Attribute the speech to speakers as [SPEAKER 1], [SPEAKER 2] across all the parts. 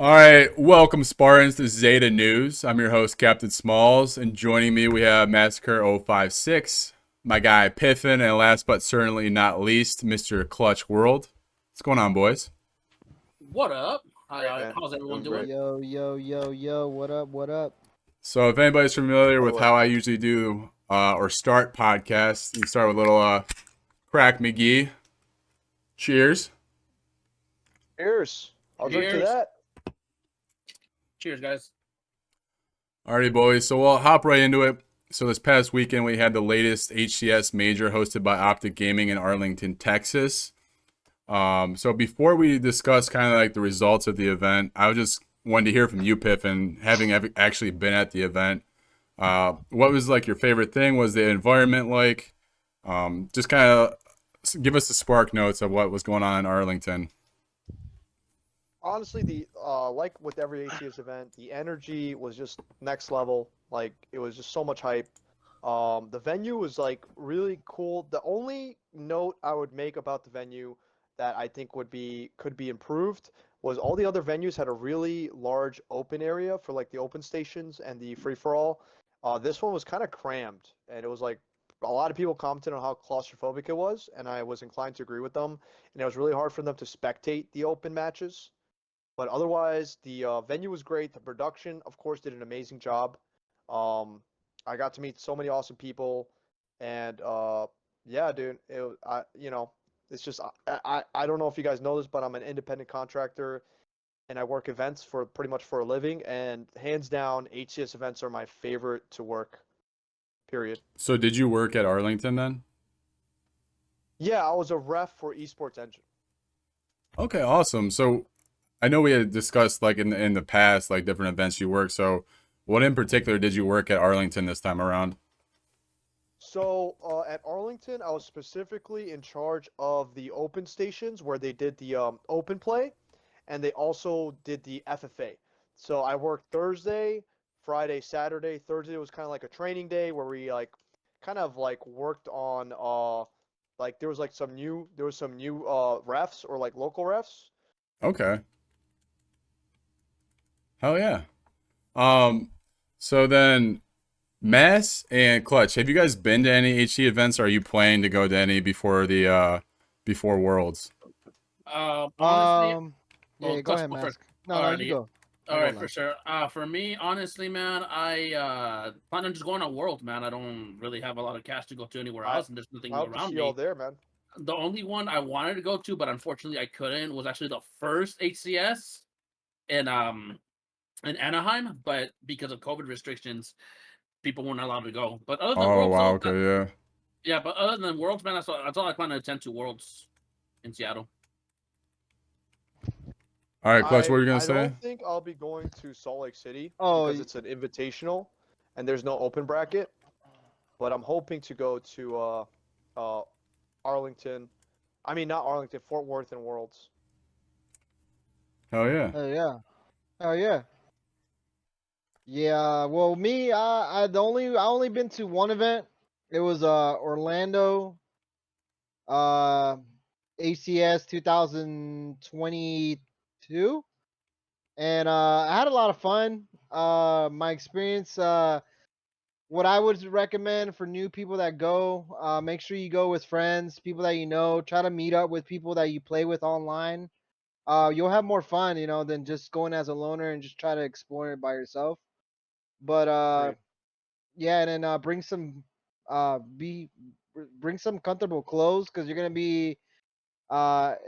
[SPEAKER 1] All right, welcome Spartans to Zeta News. I'm your host, CaptainSmalls, and joining me we have Massacre 056, my guy Piffin, and last but certainly not least, Mr. Clutch World. What's going on, boys?
[SPEAKER 2] What up?
[SPEAKER 3] Great, man.
[SPEAKER 2] How's everyone
[SPEAKER 3] Doing
[SPEAKER 2] doing?
[SPEAKER 3] great.
[SPEAKER 4] Yo, yo, yo, yo, what up, what up?
[SPEAKER 1] So, if anybody's familiar
[SPEAKER 3] By the
[SPEAKER 1] with
[SPEAKER 3] way,
[SPEAKER 1] how I usually do or start podcasts, you start with a little Crack McGee. Cheers.
[SPEAKER 3] cheers. I'll drink to
[SPEAKER 2] Cheers.
[SPEAKER 3] that.
[SPEAKER 2] Cheers, guys.
[SPEAKER 1] Alrighty, boys. So we'll hop right into it. So this past weekend we had the latest HCS major hosted by Optic Gaming in Arlington, Texas. So before we discuss kind of like the results of the event, I just wanted to hear from you, Piff, and having actually been at the event, what was like your favorite thing? Was the environment like? Just kind of give us the spark notes of what was going on in Arlington.
[SPEAKER 3] Honestly, the like with every HCS event, the energy was just next level. Like it was just so much hype. The venue was like really cool. The only note I would make about the venue that I think could be improved was all the other venues had a really large open area for like the open stations and the free for all. This one was kind of crammed, and it was like a lot of people commented on how claustrophobic it was, and I was inclined to agree with them. And it was really hard for them to spectate the open matches. But otherwise, the venue was great. The production, of course, did an amazing job. Um, I got to meet so many awesome people, and yeah, dude, it's just I don't know if you guys know this, but I'm an independent contractor, and I work events for pretty much for a living, and hands down, HCS events are my favorite to work. Period.
[SPEAKER 1] So did you work at Arlington then?
[SPEAKER 3] Yeah, I was a ref for Esports Engine.
[SPEAKER 1] Okay, awesome. So I know we had discussed like in the past like different events you worked. So what in particular did you work at Arlington this time around?
[SPEAKER 3] So at Arlington, I was specifically in charge of the open stations where they did the open play, and they also did the FFA. So I worked Thursday, Friday, Saturday. Thursday was kind of like a training day where we like kind of like worked on like there was some new refs or like local refs.
[SPEAKER 1] Okay. Hell yeah. Um so then Mass and Clutch, have you guys been to any HC events or are you planning to go to any before the before Worlds?
[SPEAKER 2] Honestly,
[SPEAKER 4] Yeah, go
[SPEAKER 2] Clutch
[SPEAKER 4] ahead,
[SPEAKER 2] go first.
[SPEAKER 4] Mask. No, you
[SPEAKER 2] Alrighty.
[SPEAKER 4] go.
[SPEAKER 2] All
[SPEAKER 4] You go,
[SPEAKER 2] right, for
[SPEAKER 4] Mask.
[SPEAKER 2] sure. For me, honestly, man, I plan on just going on World, man. I don't really have a lot of cash to go to anywhere
[SPEAKER 3] I
[SPEAKER 2] else, and there's nothing
[SPEAKER 3] I hope to
[SPEAKER 2] around
[SPEAKER 3] see y'all
[SPEAKER 2] me.
[SPEAKER 3] there, man.
[SPEAKER 2] The only one I wanted to go to, but unfortunately I couldn't, was actually the first HCS in in Anaheim, but because of COVID restrictions, people weren't allowed to go. But other than
[SPEAKER 1] Oh
[SPEAKER 2] Worlds,
[SPEAKER 1] wow,
[SPEAKER 2] though,
[SPEAKER 1] okay, yeah.
[SPEAKER 2] yeah, but other than Worlds, man, that's all I plan to attend to Worlds in Seattle.
[SPEAKER 1] All right, Clutch, what were you gonna
[SPEAKER 3] I
[SPEAKER 1] say?
[SPEAKER 3] don't think I'll be going to Salt Lake City
[SPEAKER 4] Oh,
[SPEAKER 3] because it's an invitational and there's no open bracket. But I'm hoping to go to uh, Arlington. I mean, not Arlington, Fort Worth and Worlds.
[SPEAKER 1] Hell yeah.
[SPEAKER 4] yeah. Oh, yeah. Yeah, well, me, I only been to one event. It was Orlando, uh, ACS 2022, and I had a lot of fun. My experience, what I would recommend for new people that go, make sure you go with friends, people that you know. Try to meet up with people that you play with online. You'll have more fun, than just going as a loner and just try to explore it by yourself. But
[SPEAKER 3] Agreed.
[SPEAKER 4] yeah, and then bring some comfortable clothes because you're gonna be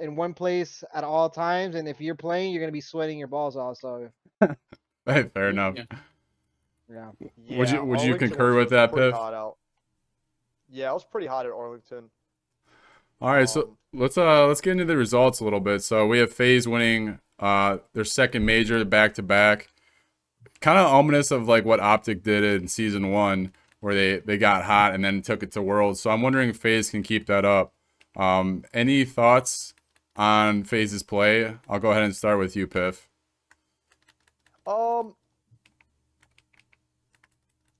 [SPEAKER 4] in one place at all times, and if you're playing, you're gonna be sweating your balls off. So
[SPEAKER 1] Hey, fair enough.
[SPEAKER 2] Yeah.
[SPEAKER 4] yeah.
[SPEAKER 1] Would
[SPEAKER 3] Yeah,
[SPEAKER 1] you
[SPEAKER 3] Arlington
[SPEAKER 1] concur with
[SPEAKER 3] was
[SPEAKER 1] that,
[SPEAKER 3] pretty
[SPEAKER 1] Piff?
[SPEAKER 3] hot out. Yeah, it was pretty hot at Arlington.
[SPEAKER 1] All right, so
[SPEAKER 3] Um,
[SPEAKER 1] let's get into the results a little bit. So we have FaZe winning their second major back to back. Kind of ominous of like what Optic did in season one, where they got hot and then took it to Worlds. So I'm wondering if FaZe can keep that up. Any thoughts on FaZe's play? I'll go ahead and start with you, Piff.
[SPEAKER 3] um,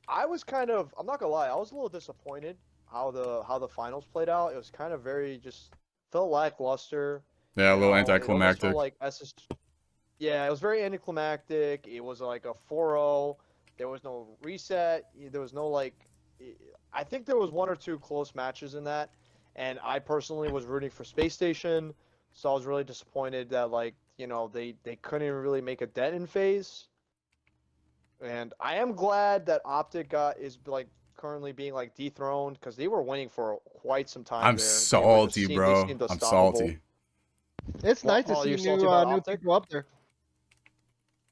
[SPEAKER 3] I'm not gonna lie, I was a little disappointed how the finals played out. It was kind of very just felt lackluster.
[SPEAKER 1] Yeah, a little
[SPEAKER 3] It almost felt
[SPEAKER 1] anticlimactic.
[SPEAKER 3] like SS Yeah, it was very anticlimactic. It was like a 4-0. There was no reset. There was no like. I think there was one or two close matches in that, and I personally was rooting for Space Station, so I was really disappointed that like they couldn't even really make a dent in phase. And I am glad that Optic is like currently being like dethroned because they were winning for quite some time
[SPEAKER 1] I'm
[SPEAKER 3] there. They were just
[SPEAKER 1] salty,
[SPEAKER 3] they
[SPEAKER 1] bro.
[SPEAKER 3] seemed
[SPEAKER 1] I'm
[SPEAKER 3] unstoppable.
[SPEAKER 1] salty.
[SPEAKER 4] It's
[SPEAKER 3] Well,
[SPEAKER 4] nice to
[SPEAKER 3] oh,
[SPEAKER 4] see
[SPEAKER 3] you're salty about
[SPEAKER 4] new
[SPEAKER 3] Optic?
[SPEAKER 4] people up there.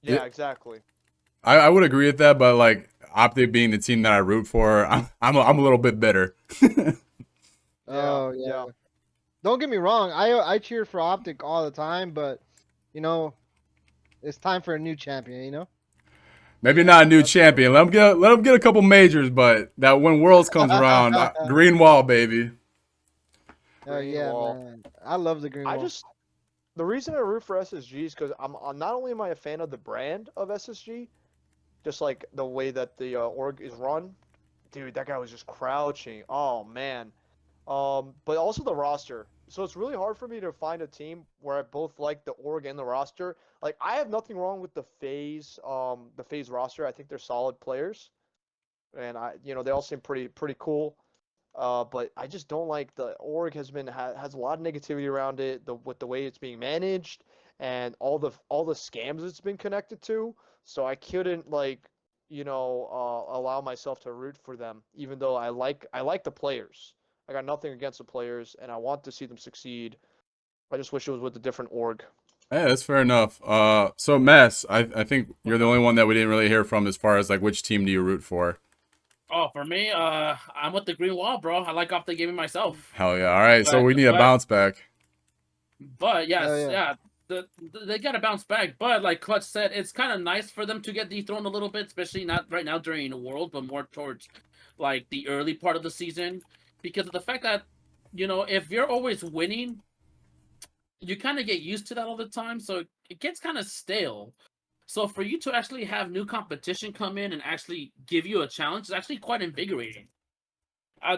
[SPEAKER 3] Yeah, exactly.
[SPEAKER 1] I would agree with that, but like Optic being the team that I root for, I'm a little bit bitter.
[SPEAKER 4] Oh yeah. Don't get me wrong. I cheer for Optic all the time, but you know, it's time for a new champion. You know.
[SPEAKER 1] Maybe
[SPEAKER 3] Yeah,
[SPEAKER 1] not a new
[SPEAKER 3] that's true.
[SPEAKER 1] champion. Let him get a couple majors, but that when Worlds comes around, green wall, baby.
[SPEAKER 4] Oh
[SPEAKER 3] Green
[SPEAKER 4] yeah,
[SPEAKER 3] wall.
[SPEAKER 4] man. I love the green
[SPEAKER 3] I
[SPEAKER 4] wall.
[SPEAKER 3] just the reason I root for SSG is because not only am I a fan of the brand of SSG, just like the way that the org is run. Dude, that guy was just crouching. Oh man. But also the roster. So it's really hard for me to find a team where I both like the org and the roster. Like I have nothing wrong with the phase roster. I think they're solid players, and they all seem pretty cool. But I just don't like the org has a lot of negativity around it. With the way it's being managed and all the scams it's been connected to. So I couldn't allow myself to root for them, even though I like the players. I got nothing against the players, and I want to see them succeed. I just wish it was with a different org.
[SPEAKER 1] Yeah, that's fair enough. So Mess, I think you're the only one that we didn't really hear from as far as like which team do you root for?
[SPEAKER 2] Oh, for me, I'm with the green wall, bro. I like off the gaming myself.
[SPEAKER 1] Hell yeah! All right, so we need a
[SPEAKER 2] But
[SPEAKER 1] bounce back.
[SPEAKER 2] But
[SPEAKER 4] Hell
[SPEAKER 2] yes,
[SPEAKER 4] yeah.
[SPEAKER 2] yeah, they got to bounce back. But like Clutch said, it's kind of nice for them to get dethroned a little bit, especially not right now during the World, but more towards like the early part of the season, because of the fact that if you're always winning, you kind of get used to that all the time, so it gets kind of stale. So for you to actually have new competition come in and actually give you a challenge is actually quite invigorating.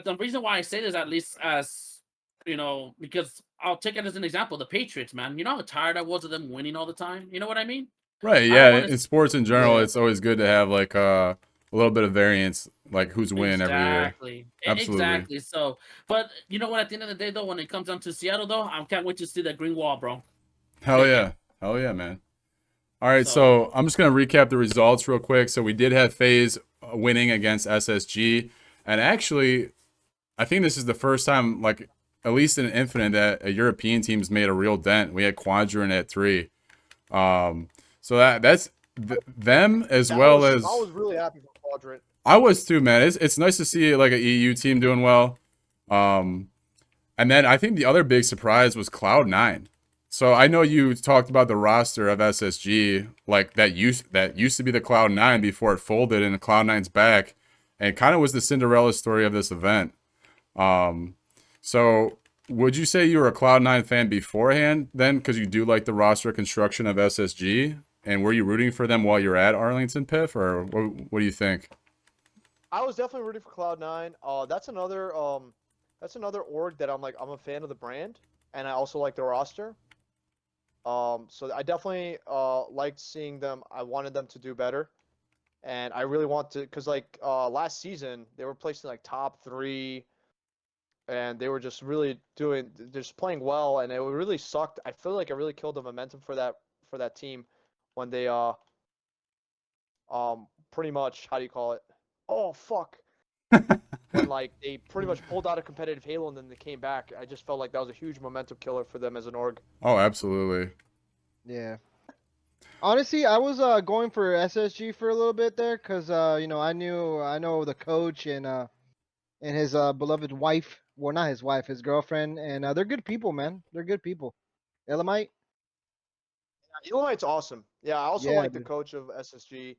[SPEAKER 2] The reason why I say this, at least as because I'll take it as an example, the Patriots, man. You know how tired I was of them winning all the time. You know what I mean?
[SPEAKER 1] Right?
[SPEAKER 2] I don't
[SPEAKER 1] Yeah.
[SPEAKER 2] want
[SPEAKER 1] In
[SPEAKER 2] to.
[SPEAKER 1] sports in general,
[SPEAKER 4] Yeah.
[SPEAKER 1] it's always good to have like a little bit of variance, like who's winning every year. Absolutely.
[SPEAKER 2] Exactly. So, but you know what? At the end of the day, though, when it comes down to Seattle, though, I can't wait to see that green wall, bro.
[SPEAKER 1] Hell
[SPEAKER 2] Take it.
[SPEAKER 1] yeah. Hell yeah, man. All right,
[SPEAKER 2] So,
[SPEAKER 1] so I'm just gonna recap the results real quick. So we did have FaZe winning against SSG, and actually, I think this is the first time, like at least in Infinite, that a European team's made a real dent. We had Quadrant at 3. So that's them as
[SPEAKER 3] I
[SPEAKER 1] well
[SPEAKER 3] was
[SPEAKER 1] as
[SPEAKER 3] I was really happy for Quadrant.
[SPEAKER 1] I was too, man. It's nice to see like a EU team doing well. Um, and then I think the other big surprise was Cloud9. So I know you talked about the roster of SSG, like that used to be the Cloud9 before it folded, and the Cloud9's back, and it kind of was the Cinderella story of this event. So would you say you were a Cloud9 fan beforehand then, because you do like the roster construction of SSG? And were you rooting for them while you're at Arlington Piff, or what do you think?
[SPEAKER 3] I was definitely rooting for Cloud9. That's another org that I'm a fan of the brand, and I also like the roster. So I definitely liked seeing them. I wanted them to do better, and I really want to, because like last season they were placing like top 3, and they were just playing well, and it really sucked. I feel like it really killed the momentum for that team when they pretty much, how do you call it? Oh fuck. When like they pretty much pulled out a competitive Halo and then they came back. I just felt like that was a huge momentum killer for them as an org.
[SPEAKER 1] Oh, absolutely.
[SPEAKER 4] Yeah. Honestly, I was going for SSG for a little bit there because I know the coach and his beloved wife. Well, not his wife, his girlfriend, and they're good people, man. They're good people. Elamite.
[SPEAKER 3] Elamite's awesome. Yeah, I also
[SPEAKER 4] Yeah,
[SPEAKER 3] like the
[SPEAKER 4] dude.
[SPEAKER 3] coach of SSG.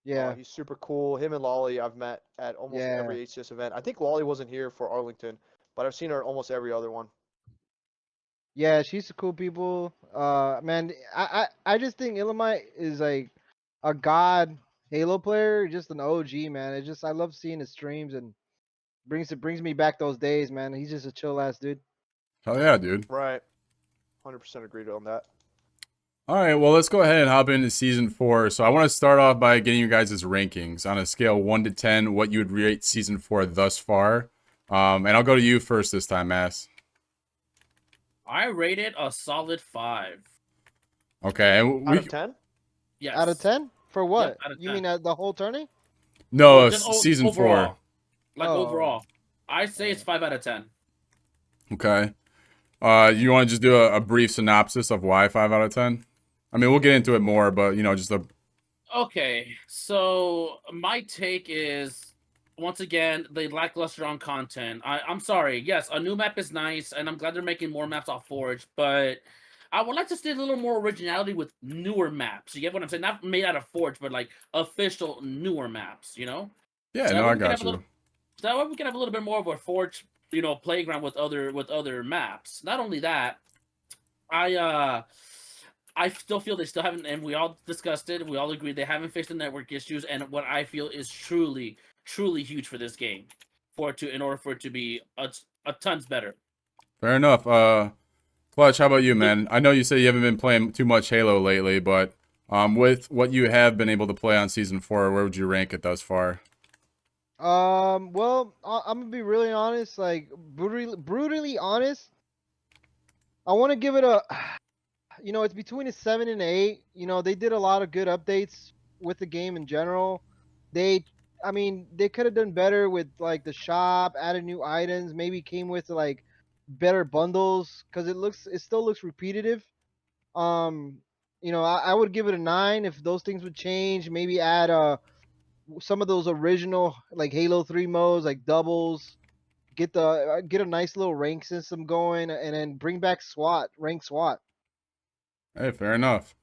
[SPEAKER 4] Yeah.
[SPEAKER 3] He's super cool. Him and Lolly I've met at almost
[SPEAKER 4] Yeah.
[SPEAKER 3] every HCS event. I think Lolly wasn't here for Arlington, but I've seen her at almost every other one.
[SPEAKER 4] Yeah, she's a cool people. Man, I just think Elamite is like a god Halo player, just an OG, man. I love seeing his streams and brings me back those days, man. He's just a chill ass dude.
[SPEAKER 1] Hell yeah, dude.
[SPEAKER 3] Right. 100% agreed on that.
[SPEAKER 1] All right, well, let's go ahead and hop into season 4. So I want to start off by getting you guys' rankings on a scale 1 to 10, what you would rate season 4 thus far. And I'll go to you first this time, Mass.
[SPEAKER 2] I rate it a solid 5.
[SPEAKER 1] Okay, and
[SPEAKER 3] Out of 10?
[SPEAKER 2] Yes.
[SPEAKER 4] Out of 10? For what?
[SPEAKER 2] out of
[SPEAKER 4] You
[SPEAKER 2] 10.
[SPEAKER 4] mean the whole tourney?
[SPEAKER 1] no,
[SPEAKER 2] Well, just
[SPEAKER 1] season
[SPEAKER 2] overall.
[SPEAKER 1] 4.
[SPEAKER 2] Like
[SPEAKER 4] Oh.
[SPEAKER 2] overall. I say it's 5 out of 10.
[SPEAKER 1] Okay. You want to just do a brief synopsis of why 5 out of 10? I mean, we'll get into it more, but just a
[SPEAKER 2] Okay, so my take is, once again, they lackluster on content. I'm sorry. Yes, a new map is nice, and I'm glad they're making more maps off Forge, but I would like to see a little more originality with newer maps. You get what I'm saying? Not made out of Forge, but like official newer maps,
[SPEAKER 1] yeah.
[SPEAKER 2] So that
[SPEAKER 1] No,
[SPEAKER 2] way
[SPEAKER 1] I
[SPEAKER 2] we can
[SPEAKER 1] got
[SPEAKER 2] have a
[SPEAKER 1] you.
[SPEAKER 2] little, so that way we can have a little bit more of a Forge, playground with other maps. Not only that, I still feel they still haven't, and we all discussed it. We all agreed they haven't fixed the network issues, and what I feel is truly, truly huge for this game, in order for it to be a tons better.
[SPEAKER 1] Fair enough. Clutch, how about you,
[SPEAKER 2] The-
[SPEAKER 1] man? I know you say you haven't been playing too much Halo lately, but with what you have been able to play on season 4, where would you rank it thus far?
[SPEAKER 4] Well, I'm gonna be really honest, like brutally honest. I want to give it a, it's between a 7 and 8. They did a lot of good updates with the game in general. I mean, they could have done better with like the shop, added new items, maybe came with like better bundles because it still looks repetitive. I would give it a 9 if those things would change. Maybe add some of those original like Halo 3 modes, like doubles. Get a nice little rank system going, and then bring back rank SWAT.
[SPEAKER 1] Hey, fair enough.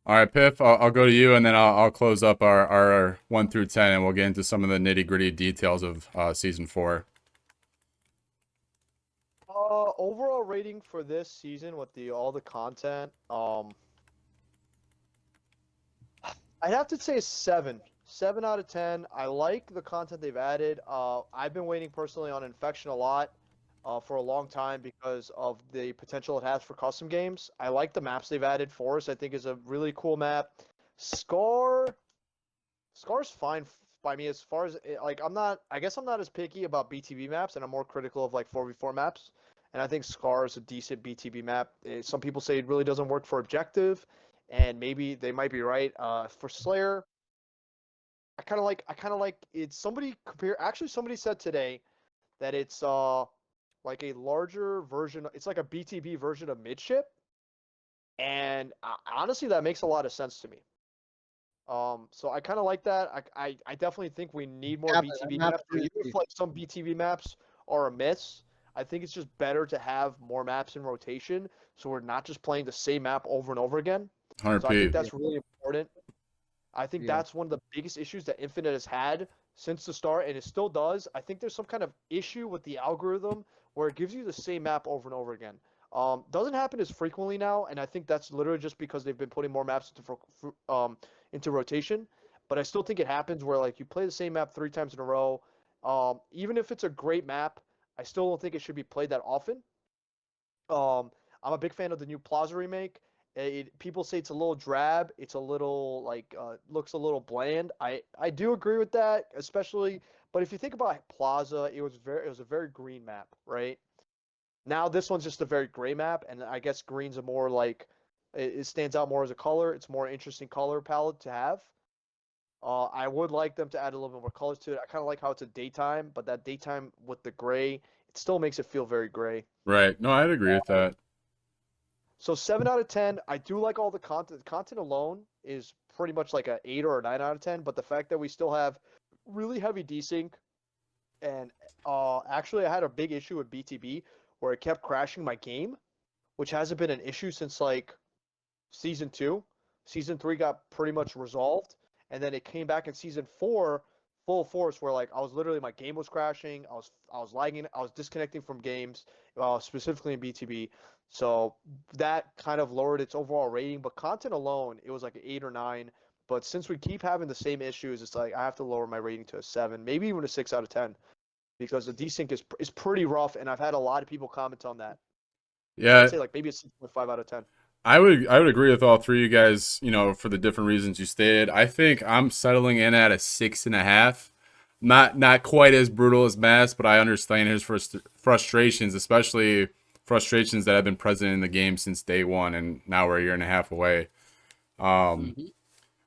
[SPEAKER 1] All right, Piff, I'll go to you, and then I'll close up our 1 through 10, and we'll get into some of the nitty-gritty details of season 4.
[SPEAKER 3] Overall rating for this season with all the content, I'd have to say 7. 7 out of 10. I like the content they've added. I've been waiting personally on Infection a lot for a long time because of the potential it has for custom games. I like the maps they've added. Forest, I think, is a really cool map. Scar's fine by me as far as like I guess I'm not as picky about BTB maps, and I'm more critical of like 4v4 maps. And I think Scar is a decent BTB map. Some people say it really doesn't work for objective, and maybe they might be right. For Slayer, I kind of like it. Somebody said today that it's like a larger version. It's like a BTB version of Midship, and honestly, that makes a lot of sense to me. So I kind of like that. I definitely think we need more
[SPEAKER 4] Yeah,
[SPEAKER 3] BTB
[SPEAKER 4] I'm
[SPEAKER 3] maps. So even if like some BTB maps are a miss, I think it's just better to have more maps in rotation, so we're not just playing the same map over and over again.
[SPEAKER 1] 100
[SPEAKER 3] So I think
[SPEAKER 1] P.
[SPEAKER 3] that's really important. I think
[SPEAKER 4] Yeah.
[SPEAKER 3] that's one of the biggest issues that Infinite has had since the start, and it still does. I think there's some kind of issue with the algorithm where it gives you the same map over and over again. Doesn't happen as frequently now, and I think that's literally just because they've been putting more maps into rotation. But I still think it happens where like you play the same map 3 times in a row. Even if it's a great map, I still don't think it should be played that often. I'm a big fan of the new Plaza remake. People say it's a little drab. It's a little like looks a little bland. I do agree with that, especially. But if you think about Plaza, it was a very green map, right? Now this one's just a very gray map, and I guess green's a more like it stands out more as a color. It's a more interesting color palette to have. I would like them to add a little bit more colors to it. I kind of like how it's a daytime, but that daytime with the gray, it still makes it feel very gray.
[SPEAKER 1] Right. No, I'd agree with that.
[SPEAKER 3] So 7 out of 10. I do like all the content. The content alone is pretty much like an 8 or a 9 out of 10. But the fact that we still have really heavy desync, and actually I had a big issue with BTB where it kept crashing my game, which hasn't been an issue since like season 2. Season 3 got pretty much resolved, and then it came back in season 4 full force where like I was literally my game was crashing. I was lagging. I was disconnecting from games, specifically in BTB. So that kind of lowered its overall rating. But content alone, it was like an 8 or 9. But since we keep having the same issues, it's like I have to lower my rating to a 7, maybe even a 6 out of 10, because the desync is pretty rough, and I've had a lot of people comment on that.
[SPEAKER 1] Yeah,
[SPEAKER 3] I'd say like maybe a 6.5 out of 10.
[SPEAKER 1] I would agree with all three of you guys, for the different reasons you stated. I think I'm settling in at a 6.5. Not quite as brutal as Mass, but I understand his frustrations, especially frustrations that have been present in the game since day one, and now we're a year and a half away.
[SPEAKER 2] Mhm.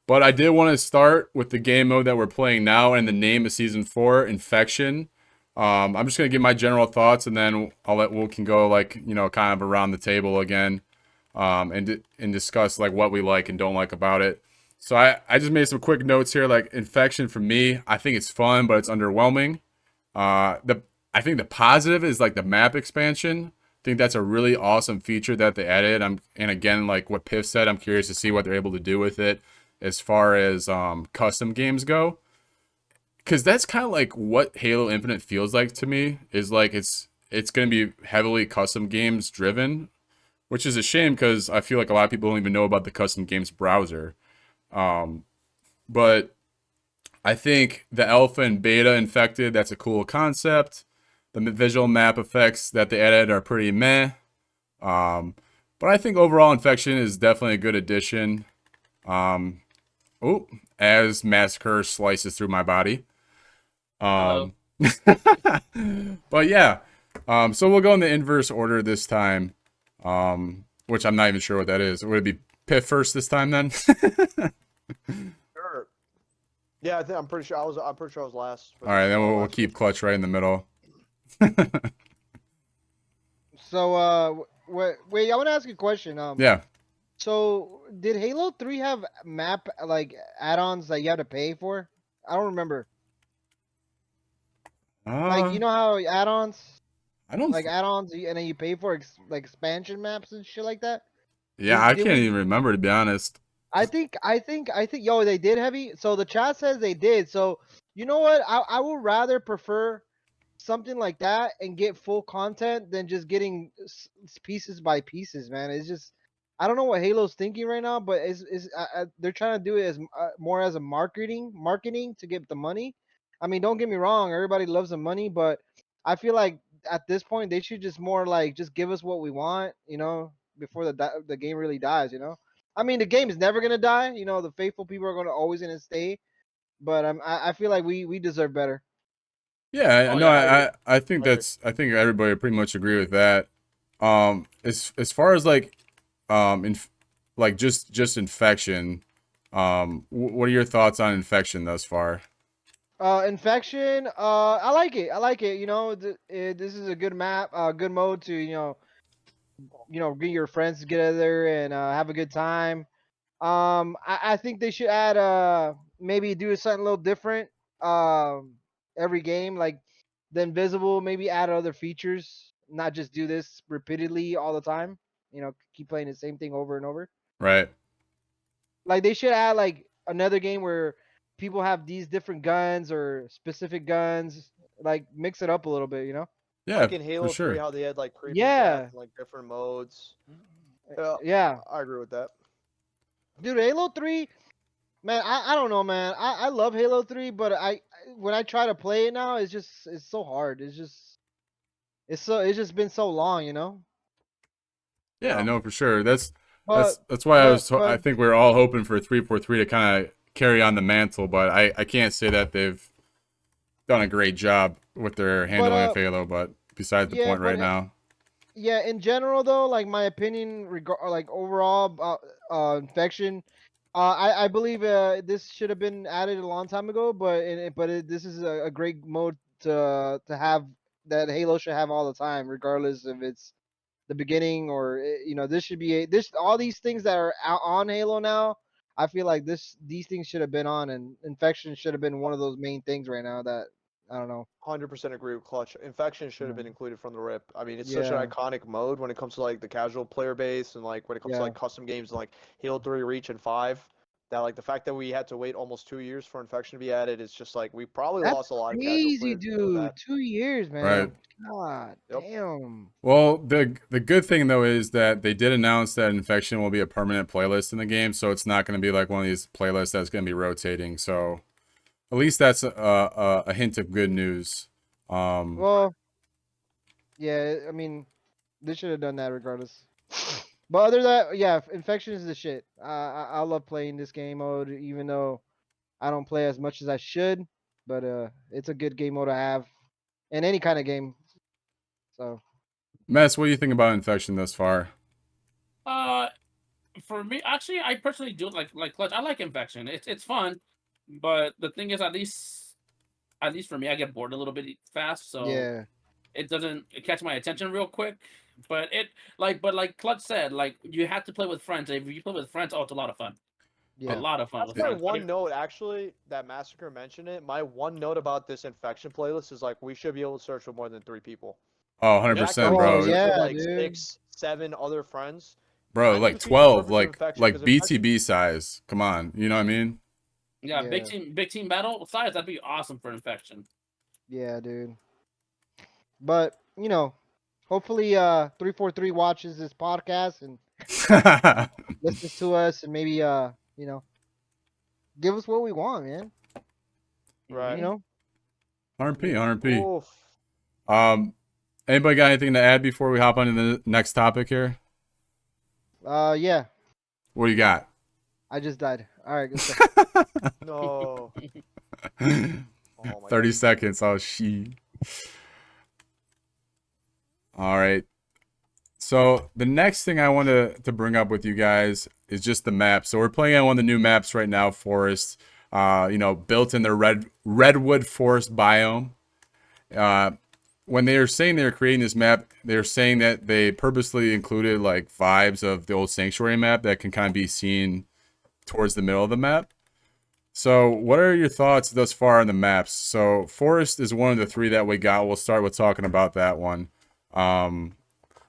[SPEAKER 1] But I did want to start with the game mode that we're playing now and the name of season 4, Infection. I'm just gonna give my general thoughts, and then we can go kind of around the table again, and discuss like what we like and don't like about it. So I just made some quick notes here. Like Infection for me, I think it's fun, but it's underwhelming. The I think the positive is like the map expansion. I think that's a really awesome feature that they added. And again, like what Piff said, I'm curious to see what they're able to do with it as far as custom games go. Because that's kind of like what Halo Infinite feels like to me. Is like it's going to be heavily custom games driven, which is a shame because I feel like a lot of people don't even know about the custom games browser. But I think the alpha and beta infected, that's a cool concept. The visual map effects that they added are pretty meh. But I think overall infection is definitely a good addition. As Massacre slices through my body.
[SPEAKER 2] Hello.
[SPEAKER 1] But yeah. So we'll go in the inverse order this time. Which I'm not even sure what that is. Would it be Piff first this time then?
[SPEAKER 3] Sure. Yeah, I'm pretty sure I was. I'm pretty sure I was last.
[SPEAKER 1] All right, then we'll keep Clutch right in the middle.
[SPEAKER 4] So, wait, I want to ask you a question.
[SPEAKER 1] Yeah.
[SPEAKER 4] So did Halo 3 have map like add-ons that you had to pay for? I don't remember. Like, you know how add-ons,
[SPEAKER 1] I don't.
[SPEAKER 4] like add-ons, and then you pay for like expansion maps and shit like that?
[SPEAKER 1] Yeah, I
[SPEAKER 4] Did
[SPEAKER 1] can't
[SPEAKER 4] we?
[SPEAKER 1] even remember to be honest.
[SPEAKER 4] I think, yo, they did heavy. So the chat says they did. So you know what? I would rather prefer something like that and get full content than just getting pieces by pieces, man. It's just, I don't know what Halo's thinking right now, but they're trying to do it as more as a marketing to get the money. I mean, don't get me wrong, everybody loves the money, but I feel like at this point they should just more like just give us what we want, before the game really dies. I mean, the game is never gonna die. The faithful people are gonna always gonna stay, but I feel like we deserve better.
[SPEAKER 1] Yeah,
[SPEAKER 2] Oh
[SPEAKER 1] no,
[SPEAKER 2] yeah, I agree.
[SPEAKER 1] I think
[SPEAKER 3] I agree.
[SPEAKER 1] I think everybody pretty much agree with that. As far as like, like just infection, what are your thoughts on infection thus far?
[SPEAKER 4] Infection. I like it. I like it. This is a good map. Good mode to get your friends together and have a good time. I think they should add maybe do something a little different. Every game like the invisible. Maybe add other features. Not just do this repeatedly all the time. Keep playing the same thing over and over.
[SPEAKER 1] Right.
[SPEAKER 4] Like they should add like another game where people have these different guns or specific guns. Like mix it up a little bit.
[SPEAKER 1] Yeah,
[SPEAKER 3] Like in
[SPEAKER 1] for
[SPEAKER 3] Halo 3,
[SPEAKER 1] sure.
[SPEAKER 3] how they had like creeping death
[SPEAKER 4] Yeah,
[SPEAKER 3] and like different modes. Yeah,
[SPEAKER 4] yeah,
[SPEAKER 3] I agree with that.
[SPEAKER 4] dude. Halo 3, man. I don't know, man. I love Halo 3, but when I try to play it now, it's so hard. It's just been so long.
[SPEAKER 1] Yeah,
[SPEAKER 3] Yeah.
[SPEAKER 1] no, for sure.
[SPEAKER 4] But
[SPEAKER 1] That's why I
[SPEAKER 4] but
[SPEAKER 1] think we're all hoping for 343 to kind of carry on the mantle, but I can't say that they've done a great job with their
[SPEAKER 4] but
[SPEAKER 1] handling of Halo, but besides the
[SPEAKER 4] yeah,
[SPEAKER 1] point right now.
[SPEAKER 4] yeah. In general, though, like my opinion, like overall about infection, I believe this should have been added a long time ago, but this is a great mode to have that Halo should have all the time, regardless if it's the beginning or this should be this all these things that are out on Halo now. I feel like these things should have been on, and infection should have been one of those main things right now that I don't know.
[SPEAKER 3] 100% agree with Clutch. Infection should have
[SPEAKER 4] Yeah,
[SPEAKER 3] been included from the rip. I mean, it's such an
[SPEAKER 4] yeah,
[SPEAKER 3] iconic mode when it comes to like the casual player base and like when it comes to
[SPEAKER 4] yeah.
[SPEAKER 3] like custom games like Halo 3 Reach and 5. That like the fact that we had to wait almost 2 years for Infection to be added is just like we probably
[SPEAKER 4] That's
[SPEAKER 3] lost a lot of casual
[SPEAKER 4] crazy,
[SPEAKER 3] players because of
[SPEAKER 4] dude.
[SPEAKER 3] that.
[SPEAKER 4] 2 years,
[SPEAKER 1] Right.
[SPEAKER 4] man. God
[SPEAKER 3] Yep.
[SPEAKER 4] damn.
[SPEAKER 1] Well, the good thing though is that they did announce that Infection will be a permanent playlist in the game, so it's not going to be like one of these playlists that's going to be rotating. So at least that's a hint of good news.
[SPEAKER 4] Well, yeah. I mean, they should have done that regardless. But other than that, yeah, infection is the shit. I love playing this game mode, even though I don't play as much as I should. But it's a good game mode to have in any kind of game. So
[SPEAKER 1] Mess, what do you think about infection thus far?
[SPEAKER 2] Uh, for me, actually, I personally do like Clutch. I like infection. It's fun, but the thing is, at least for me, I get bored a little bit fast, so
[SPEAKER 4] yeah,
[SPEAKER 2] it doesn't catch my attention real quick. But like Clutch said, like you have to play with friends. If you play with friends, oh, it's a lot of fun. A
[SPEAKER 4] yeah.
[SPEAKER 2] lot of fun
[SPEAKER 3] That's
[SPEAKER 2] with
[SPEAKER 3] my
[SPEAKER 2] friends. But
[SPEAKER 3] one note, actually, that Massacre mentioned it. My one note about this infection playlist is like we should be able to search for more than 3 people.
[SPEAKER 1] Oh,
[SPEAKER 3] The fact that
[SPEAKER 1] 100%,
[SPEAKER 3] we
[SPEAKER 4] Oh
[SPEAKER 3] can
[SPEAKER 1] bro.
[SPEAKER 3] search
[SPEAKER 4] yeah,
[SPEAKER 3] with like
[SPEAKER 4] dude.
[SPEAKER 3] 6, 7 other friends
[SPEAKER 1] Bro,
[SPEAKER 3] kind of
[SPEAKER 1] like
[SPEAKER 3] defeats the
[SPEAKER 1] 12,
[SPEAKER 3] purpose of infection
[SPEAKER 1] like
[SPEAKER 3] because infection.
[SPEAKER 1] BTB size. Come on, you know what I mean?
[SPEAKER 2] yeah,
[SPEAKER 4] Yeah,
[SPEAKER 2] big team battle size, that'd be awesome for infection.
[SPEAKER 4] yeah, dude. But hopefully 343 watches this podcast and listens to us and maybe give us what we want, man.
[SPEAKER 3] Right.
[SPEAKER 4] You know?
[SPEAKER 1] 100p, 100p.
[SPEAKER 3] Oof.
[SPEAKER 1] Anybody got anything to add before we hop on to the next topic here?
[SPEAKER 4] Yeah,
[SPEAKER 1] What do you got?
[SPEAKER 4] I just died. All right, let's go.
[SPEAKER 3] No. Oh my
[SPEAKER 1] 30
[SPEAKER 3] God.
[SPEAKER 1] seconds. Oh, she. All right. So the next thing I want to bring up with you guys is just the map. So we're playing on one of the new maps right now, Forest. Built in the redwood forest biome. When they are saying they're creating this map, they're saying that they purposely included like vibes of the old Sanctuary map that can kind of be seen towards the middle of the map. So what are your thoughts thus far on the maps? So Forest is one of the 3 that we got. We'll start with talking about that one.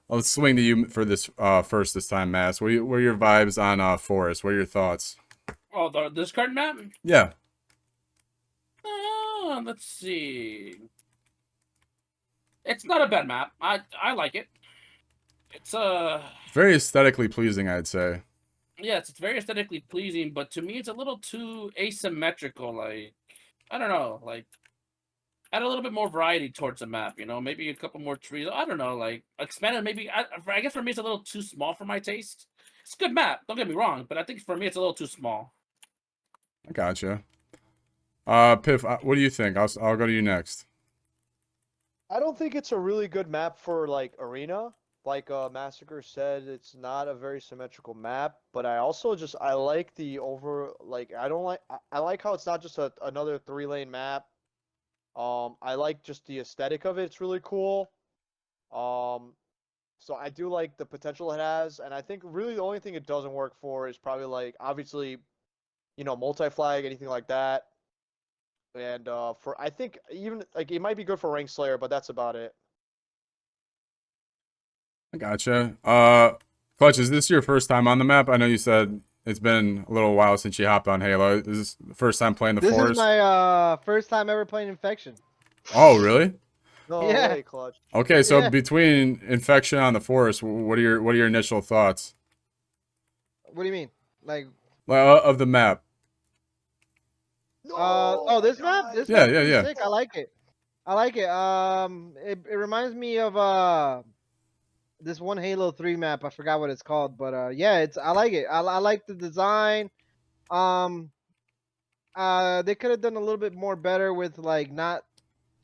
[SPEAKER 1] Let's swing to you for this first this time, Mass. What are your vibes on Forest? What are your thoughts?
[SPEAKER 2] Oh, this card map.
[SPEAKER 1] Yeah.
[SPEAKER 2] Let's see. It's not a bad map. I like it. It's
[SPEAKER 1] Very aesthetically pleasing, I'd say.
[SPEAKER 2] yes, it's very aesthetically pleasing, but to me, it's a little too asymmetrical. Like I don't know, like add a little bit more variety towards the map. Maybe a couple more trees. I don't know, like expand it. Maybe I guess for me, it's a little too small for my taste. It's a good map. Don't get me wrong, but I think for me, it's a little too small.
[SPEAKER 1] I gotcha. Piff, what do you think? I'll go to you next.
[SPEAKER 3] I don't think it's a really good map for like arena. Like Massacre said, it's not a very symmetrical map, but I like the I like how it's not just another 3-lane map. I like just the aesthetic of it. It's really cool. Um, so I do like the potential it has, and I think really the only thing it doesn't work for is probably like obviously, multi-flag, anything like that. And for I think even like it might be good for Rank Slayer, but that's about it.
[SPEAKER 1] I gotcha. Clutch, is this your first time on the map? I know you said it's been a little while since you hopped on Halo. Is this the first time playing the
[SPEAKER 4] This
[SPEAKER 1] Forest?
[SPEAKER 4] is my first time ever playing Infection.
[SPEAKER 1] Oh, really?
[SPEAKER 3] No
[SPEAKER 4] Yeah.
[SPEAKER 3] way, Clutch.
[SPEAKER 1] Okay, so
[SPEAKER 4] Yeah.
[SPEAKER 1] between Infection on the Forest, what are your initial thoughts?
[SPEAKER 4] What do you mean? Like
[SPEAKER 1] Of the map?
[SPEAKER 3] No,
[SPEAKER 4] this
[SPEAKER 3] my
[SPEAKER 4] map?
[SPEAKER 3] God.
[SPEAKER 4] This
[SPEAKER 1] Yeah,
[SPEAKER 4] map's
[SPEAKER 1] yeah,
[SPEAKER 4] pretty
[SPEAKER 1] yeah.
[SPEAKER 4] sick. I like it. I like it. It reminds me of this one Halo 3 map. I forgot what it's called, but yeah, I like it. I like the design. Um they could have done a little bit more better with like not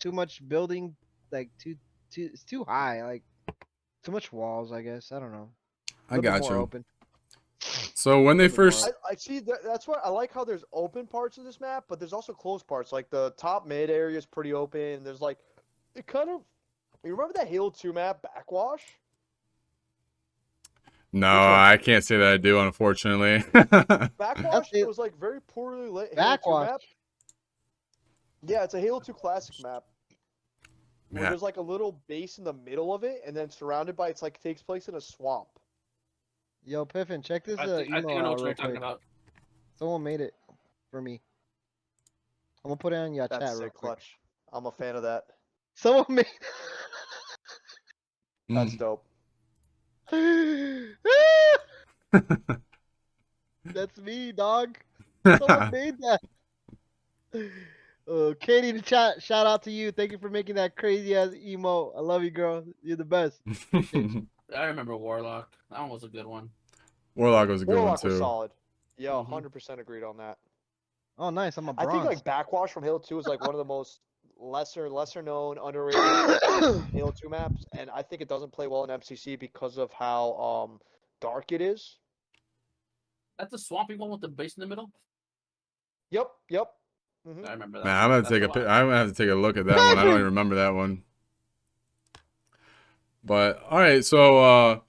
[SPEAKER 4] too much building, like it's too high, like too much walls, I guess. I don't know. A
[SPEAKER 1] I
[SPEAKER 4] little bit
[SPEAKER 1] got
[SPEAKER 4] more
[SPEAKER 1] you.
[SPEAKER 4] open.
[SPEAKER 1] So when they
[SPEAKER 4] Little bit more
[SPEAKER 1] first,
[SPEAKER 3] I see that's why I like how there's open parts of this map, but there's also closed parts. Like the top mid area is pretty open. There's like it kind of you remember that Halo 2 map Backwash?
[SPEAKER 1] no,
[SPEAKER 3] Which one?
[SPEAKER 1] I can't say that I do, unfortunately.
[SPEAKER 3] Backwash
[SPEAKER 4] it.
[SPEAKER 3] it was like very poorly lit Halo 2
[SPEAKER 4] Backwash.
[SPEAKER 3] map. Yeah, it's a Halo 2 classic map. Where
[SPEAKER 1] Yeah.
[SPEAKER 3] there's like a little base in the middle of it, and then surrounded by it's like takes place in a swamp.
[SPEAKER 4] Yo, Piffin, check this
[SPEAKER 2] I think I
[SPEAKER 4] email
[SPEAKER 2] know
[SPEAKER 4] out
[SPEAKER 2] what you're
[SPEAKER 4] real
[SPEAKER 2] talking
[SPEAKER 4] quick.
[SPEAKER 2] about.
[SPEAKER 4] Someone made it for me. I'm gonna put it on your
[SPEAKER 3] That's
[SPEAKER 4] chat real
[SPEAKER 3] sick,
[SPEAKER 4] quick.
[SPEAKER 3] Clutch. I'm a fan of that.
[SPEAKER 4] Someone made.
[SPEAKER 3] That's dope.
[SPEAKER 4] That's me, dog. Someone made that. Katie in the chat, shout out to you. Thank you for making that crazy ass emo. I love you, girl. You're the best. Appreciate you.
[SPEAKER 2] I remember Warlock. That one was a good one.
[SPEAKER 1] Warlock was a good one
[SPEAKER 3] Warlock was
[SPEAKER 1] too.
[SPEAKER 3] solid. Yeah,
[SPEAKER 2] Mhm.
[SPEAKER 3] 100% agreed on that.
[SPEAKER 4] Oh, nice. I'm a
[SPEAKER 3] I think
[SPEAKER 4] bronze.
[SPEAKER 3] like Backwash from Halo 2 is like one of the most lesser known, underrated Halo 2 maps, and I think it doesn't play well in MCC because of how dark it is.
[SPEAKER 2] That's the swampy one with the base in the middle.
[SPEAKER 3] Yep. Hmm.
[SPEAKER 2] I remember that.
[SPEAKER 1] Man,
[SPEAKER 2] one.
[SPEAKER 1] I'm gonna
[SPEAKER 2] That's
[SPEAKER 1] take
[SPEAKER 2] a
[SPEAKER 1] a
[SPEAKER 2] lot.
[SPEAKER 1] I'm gonna have to take a look at that one. I don't even remember that one. But all right, so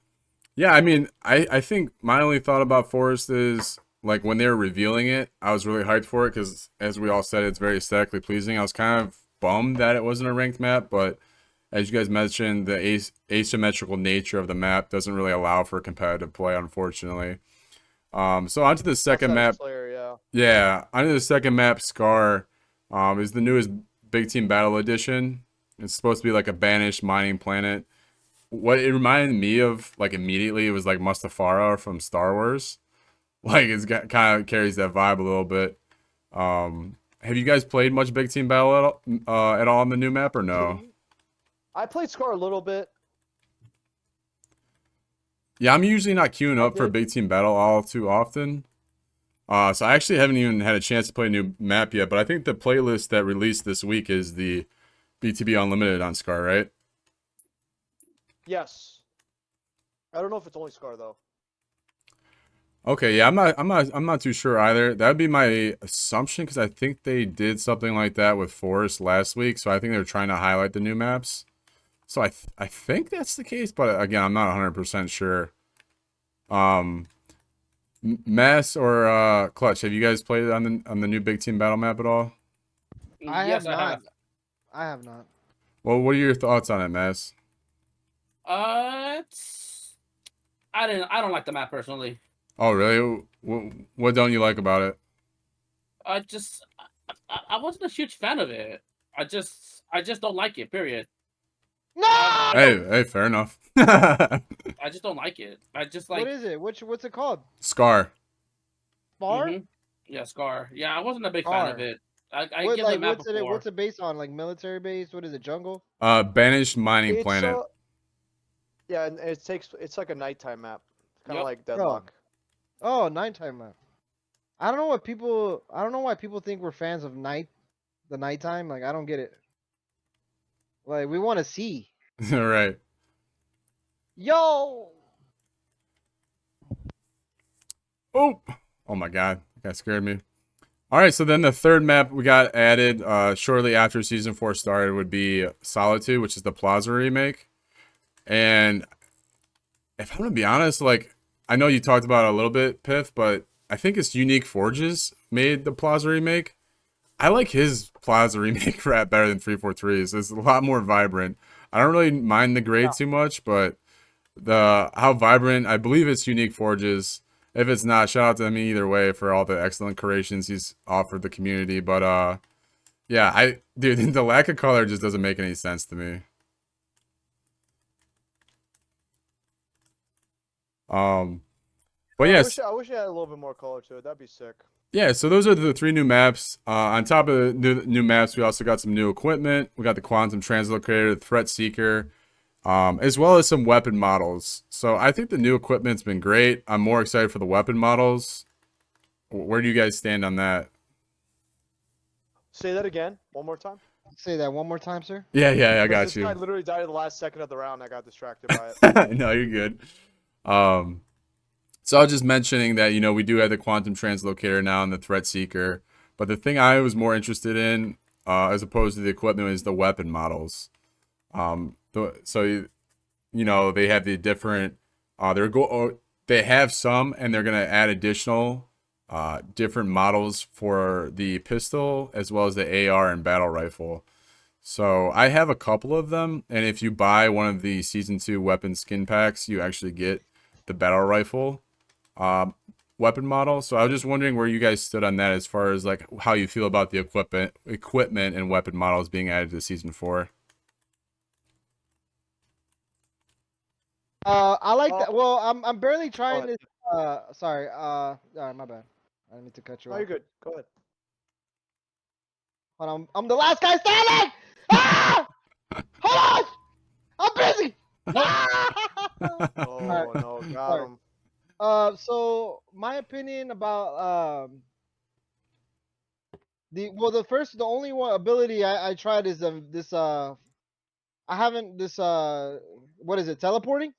[SPEAKER 1] yeah, I mean, I think my only thought about Forest is like when they were revealing it, I was really hyped for it because as we all said, it's very aesthetically pleasing. I was kind of bummed that it wasn't a ranked map, but as you guys mentioned, the asymmetrical nature of the map doesn't really allow for competitive play, unfortunately. So onto the second
[SPEAKER 3] Outside of
[SPEAKER 1] map.
[SPEAKER 3] Slayer, yeah.
[SPEAKER 1] Yeah, onto the second map, Scar, is the newest Big Team Battle Edition. It's supposed to be like a banished mining planet. What it reminded me of, like immediately, it was like Mustafara from Star Wars. Like it's got kind of carries that vibe a little bit. Have you guys played much Big Team Battle at all on the new map or no?
[SPEAKER 3] I played Scar a little bit.
[SPEAKER 1] Yeah, I'm usually not queuing
[SPEAKER 3] I
[SPEAKER 1] up for
[SPEAKER 3] did.
[SPEAKER 1] Big Team Battle all too often. So I actually haven't even had a chance to play a new map yet, but I think the playlist that released this week is the BTB Unlimited on Scar, right?
[SPEAKER 3] Yes. I don't know if it's only Scar though.
[SPEAKER 1] Okay, yeah, I'm not too sure either. That would be my assumption because I think they did something like that with Forest last week, so I think they're trying to highlight the new maps. So I think that's the case, but again, I'm not 100% sure. Mass or Clutch, have you guys played on the new Big Team Battle map at all?
[SPEAKER 4] I
[SPEAKER 2] Yes,
[SPEAKER 4] have
[SPEAKER 2] I
[SPEAKER 4] not.
[SPEAKER 2] have.
[SPEAKER 4] I have not.
[SPEAKER 1] Well, what are your thoughts on it, Mass?
[SPEAKER 2] I don't like the map personally.
[SPEAKER 1] Oh, really? What don't you like about it?
[SPEAKER 2] I wasn't a huge fan of it. I just don't like it. Period.
[SPEAKER 4] No!
[SPEAKER 1] Hey, fair enough.
[SPEAKER 2] I just don't like it. I just like.
[SPEAKER 4] What is it? What's it called?
[SPEAKER 1] Scar.
[SPEAKER 4] Bar?
[SPEAKER 2] Mhm. Yeah, Scar. Yeah, I wasn't a big fan of
[SPEAKER 4] Scar.
[SPEAKER 2] it. I
[SPEAKER 4] What
[SPEAKER 2] get the
[SPEAKER 4] like
[SPEAKER 2] map
[SPEAKER 4] what's it?
[SPEAKER 2] before.
[SPEAKER 4] What's it based on? Like military base? What is it? Jungle?
[SPEAKER 1] Banished mining
[SPEAKER 3] It's
[SPEAKER 1] planet.
[SPEAKER 3] yeah, and it's like a nighttime map. Kind of
[SPEAKER 2] Yep.
[SPEAKER 3] like Deadlock.
[SPEAKER 4] Oh, nighttime map. I don't know what people. I don't know why people think we're fans of the nighttime. Like I don't get it. Like we want to see.
[SPEAKER 1] Right.
[SPEAKER 4] Yo.
[SPEAKER 1] Oh my god, that scared me. All right, so then the third map we got added shortly after season 4 started would be Solitude, which is the Plaza remake. And if I'm gonna be honest, like I know you talked about it a little bit, Piff, but I think it's Unique Forges made the Plaza remake. I like his Plaza remake rap better than 343's. It's a lot more vibrant. I don't really mind the grade too much, but how vibrant, I believe it's Unique Forges. If it's not, shout out to him either way for all the excellent creations he's offered the community. But yeah, dude, the lack of color just doesn't make any sense to me. But yes,
[SPEAKER 3] I wish it had a little bit more color to it. That'd be sick.
[SPEAKER 1] yeah, so those are the 3 new maps. On top of the new maps, we also got some new equipment. We got the Quantum Translocator, the Threat Seeker, as well as some weapon models. So I think the new equipment's been great. I'm more excited for the weapon models. Where do you guys stand on that?
[SPEAKER 3] Say that again, one more time.
[SPEAKER 4] Say that one more time, sir.
[SPEAKER 1] Yeah, I
[SPEAKER 3] Because
[SPEAKER 1] got
[SPEAKER 3] this
[SPEAKER 1] you.
[SPEAKER 3] guy literally died at the last second of the round. I got distracted by it.
[SPEAKER 1] No, you're good. So I was just mentioning that, we do have the Quantum Translocator now and the Threat Seeker. But the thing I was more interested in, as opposed to the equipment, is the weapon models. So they have the different, they have some, and they're going to add additional different models for the pistol as well as the AR and battle rifle. So I have a couple of them, and if you buy one of the season 2 weapon skin packs, you actually get the battle rifle weapon model. So I was just wondering where you guys stood on that as far as like how you feel about the equipment and weapon models being added to season 4.
[SPEAKER 4] I like that. Well, I'm barely trying
[SPEAKER 3] ahead.
[SPEAKER 4] this. Sorry. My bad. I didn't mean to cut you
[SPEAKER 3] No,
[SPEAKER 4] off.
[SPEAKER 3] you're good. Go ahead.
[SPEAKER 4] Hold on. I'm the last guy standing. Ah! Hold on. I'm busy. Ah!
[SPEAKER 3] Oh no, got
[SPEAKER 4] Alright.
[SPEAKER 3] him.
[SPEAKER 4] So my opinion about the only one ability I tried is this I haven't this what is it, teleporting?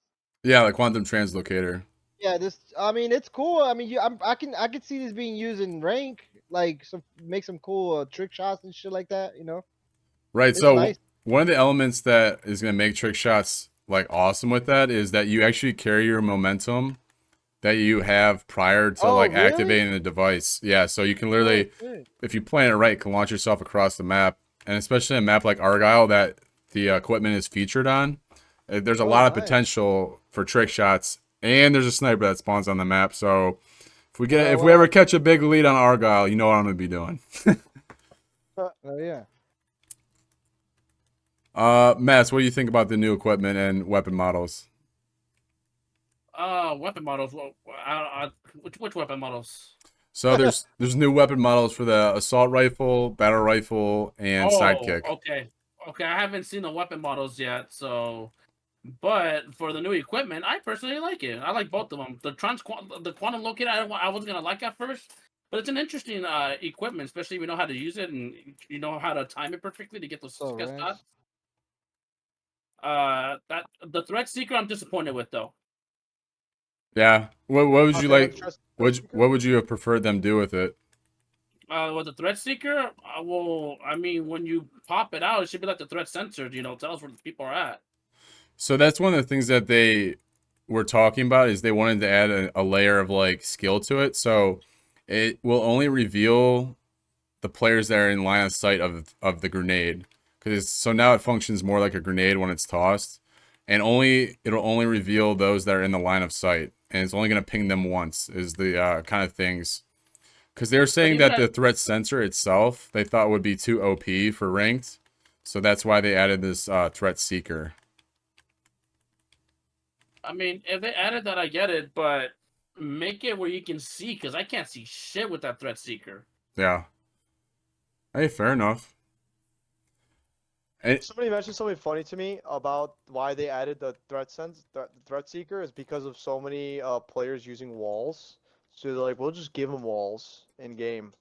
[SPEAKER 1] Yeah, like quantum translocator.
[SPEAKER 4] Yeah, this I mean it's cool. I mean I can see this being used in rank, like some make some cool trick shots and shit like that, you know.
[SPEAKER 1] Right.
[SPEAKER 4] It's
[SPEAKER 1] So
[SPEAKER 4] nice.
[SPEAKER 1] one of the elements that is going to make trick shots like awesome with that is that you actually carry your momentum that you have prior to
[SPEAKER 4] Oh,
[SPEAKER 1] like
[SPEAKER 4] really?
[SPEAKER 1] activating the device. Yeah, so you can
[SPEAKER 4] Oh
[SPEAKER 1] literally,
[SPEAKER 4] shit.
[SPEAKER 1] if you plan it right, you can launch yourself across the map, and especially a map like Argyle that the equipment is featured on. There's a
[SPEAKER 4] Oh
[SPEAKER 1] lot of
[SPEAKER 4] nice.
[SPEAKER 1] potential for trick shots, and there's a sniper that spawns on the map. So if we ever
[SPEAKER 4] Well,
[SPEAKER 1] catch a big lead on Argyle, you know what I'm gonna be doing.
[SPEAKER 4] oh yeah.
[SPEAKER 1] Matt, what do you think about the new equipment and weapon models?
[SPEAKER 2] Weapon models. Well, which weapon models?
[SPEAKER 1] So there's new weapon models for the assault rifle, battle rifle, and
[SPEAKER 2] Oh,
[SPEAKER 1] sidekick.
[SPEAKER 2] okay. Okay, I haven't seen the weapon models yet, so but for the new equipment, I personally like it. I like both of them. The quantum locator, I wasn't gonna like at first, but it's an interesting equipment, especially if you know how to use it and you know how to time it perfectly to get those
[SPEAKER 4] So
[SPEAKER 2] get
[SPEAKER 4] ranks.
[SPEAKER 2] shots. That the threat seeker, I'm disappointed with though.
[SPEAKER 1] Yeah. What would
[SPEAKER 3] Not
[SPEAKER 1] you
[SPEAKER 3] fan of
[SPEAKER 1] like?
[SPEAKER 3] the Trust Seeker?
[SPEAKER 1] What would you have preferred them do with it?
[SPEAKER 2] With the threat seeker, well, I mean, when you pop it out, it should be like the threat sensor. You know, tell us where the people are at.
[SPEAKER 1] So that's one of the things that they were talking about is they wanted to add a layer of like skill to it. So it will only reveal the players that are in line of sight of the grenade. Because so now it functions more like a grenade when it's tossed. And it'll only reveal those that are in the line of sight. And it's only gonna ping them once is the kind of things. Because they were
[SPEAKER 2] But
[SPEAKER 1] saying
[SPEAKER 2] even
[SPEAKER 1] that
[SPEAKER 2] that,
[SPEAKER 1] the threat sensor itself they thought would be too OP for ranked. So that's why they added this threat seeker.
[SPEAKER 2] I mean, if they added that, I get it, but make it where you can see, because I can't see shit with that threat seeker.
[SPEAKER 1] Yeah. Hey, fair enough. And
[SPEAKER 3] Somebody mentioned something funny to me about why they added the threat seeker is because of so many players using walls. So they're like, we'll just give them walls in game,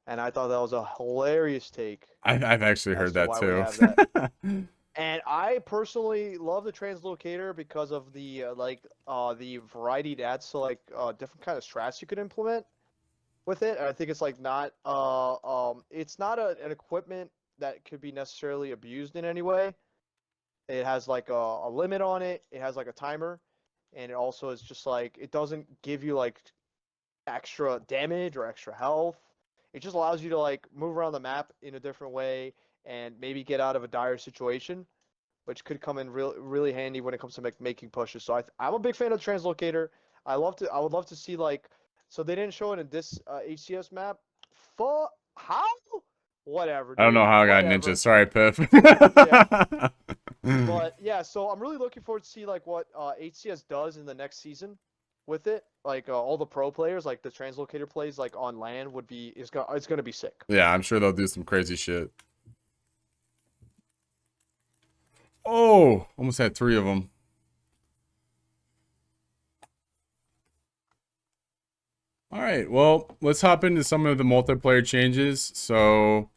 [SPEAKER 3] and I thought that was a hilarious take
[SPEAKER 1] I've actually
[SPEAKER 3] as
[SPEAKER 1] heard
[SPEAKER 3] to
[SPEAKER 1] that
[SPEAKER 3] why we
[SPEAKER 1] too.
[SPEAKER 3] have that. And I personally love the translocator because of the variety it adds to different kind of strats you could implement with it. And I think it's like not it's not an equipment that could be necessarily abused in any way. It has like a limit on it. It has like a timer, and it also is just like it doesn't give you like extra damage or extra health. It just allows you to like move around the map in a different way and maybe get out of a dire situation, which could come in really handy when it comes to making pushes. So I'm a big fan of Translocator. I would love to see like, so they didn't show it in this HCS map. How? Whatever,
[SPEAKER 1] I don't know
[SPEAKER 3] dude.
[SPEAKER 1] how I got ninja.
[SPEAKER 3] Whatever.
[SPEAKER 1] Sorry, Piff.
[SPEAKER 3] Yeah. But yeah, so I'm really looking forward to see like what HCS does in the next season with it. Like all the pro players, like the translocator plays, like on land would be it's gonna be sick.
[SPEAKER 1] Yeah, I'm sure they'll do some crazy shit. Oh, almost had three of them. All right, well, let's hop into some of the multiplayer changes. So,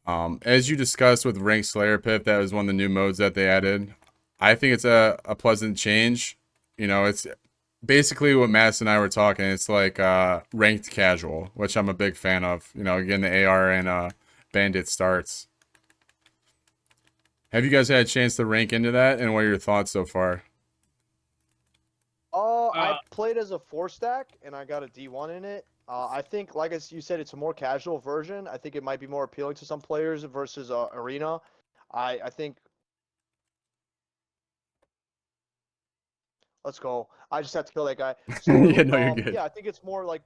[SPEAKER 1] as you discussed with Rank Slayer Pip, that was one of the new modes that they added. I think it's a pleasant change. You know, it's basically what Mass and I were talking. It's like ranked casual, which I'm a big fan of. You know, again, the AR and bandit starts. Have you guys had a chance to rank into that, and what are your thoughts so far?
[SPEAKER 3] I
[SPEAKER 2] Uh,
[SPEAKER 3] played as a 4 stack and I got a D1 in it. I think, like as you said, it's a more casual version. I think it might be more appealing to some players versus Arena. I think. Let's go. I just have to kill that guy.
[SPEAKER 1] Yeah,
[SPEAKER 3] So
[SPEAKER 1] no, you're good.
[SPEAKER 3] yeah, I think it's more like,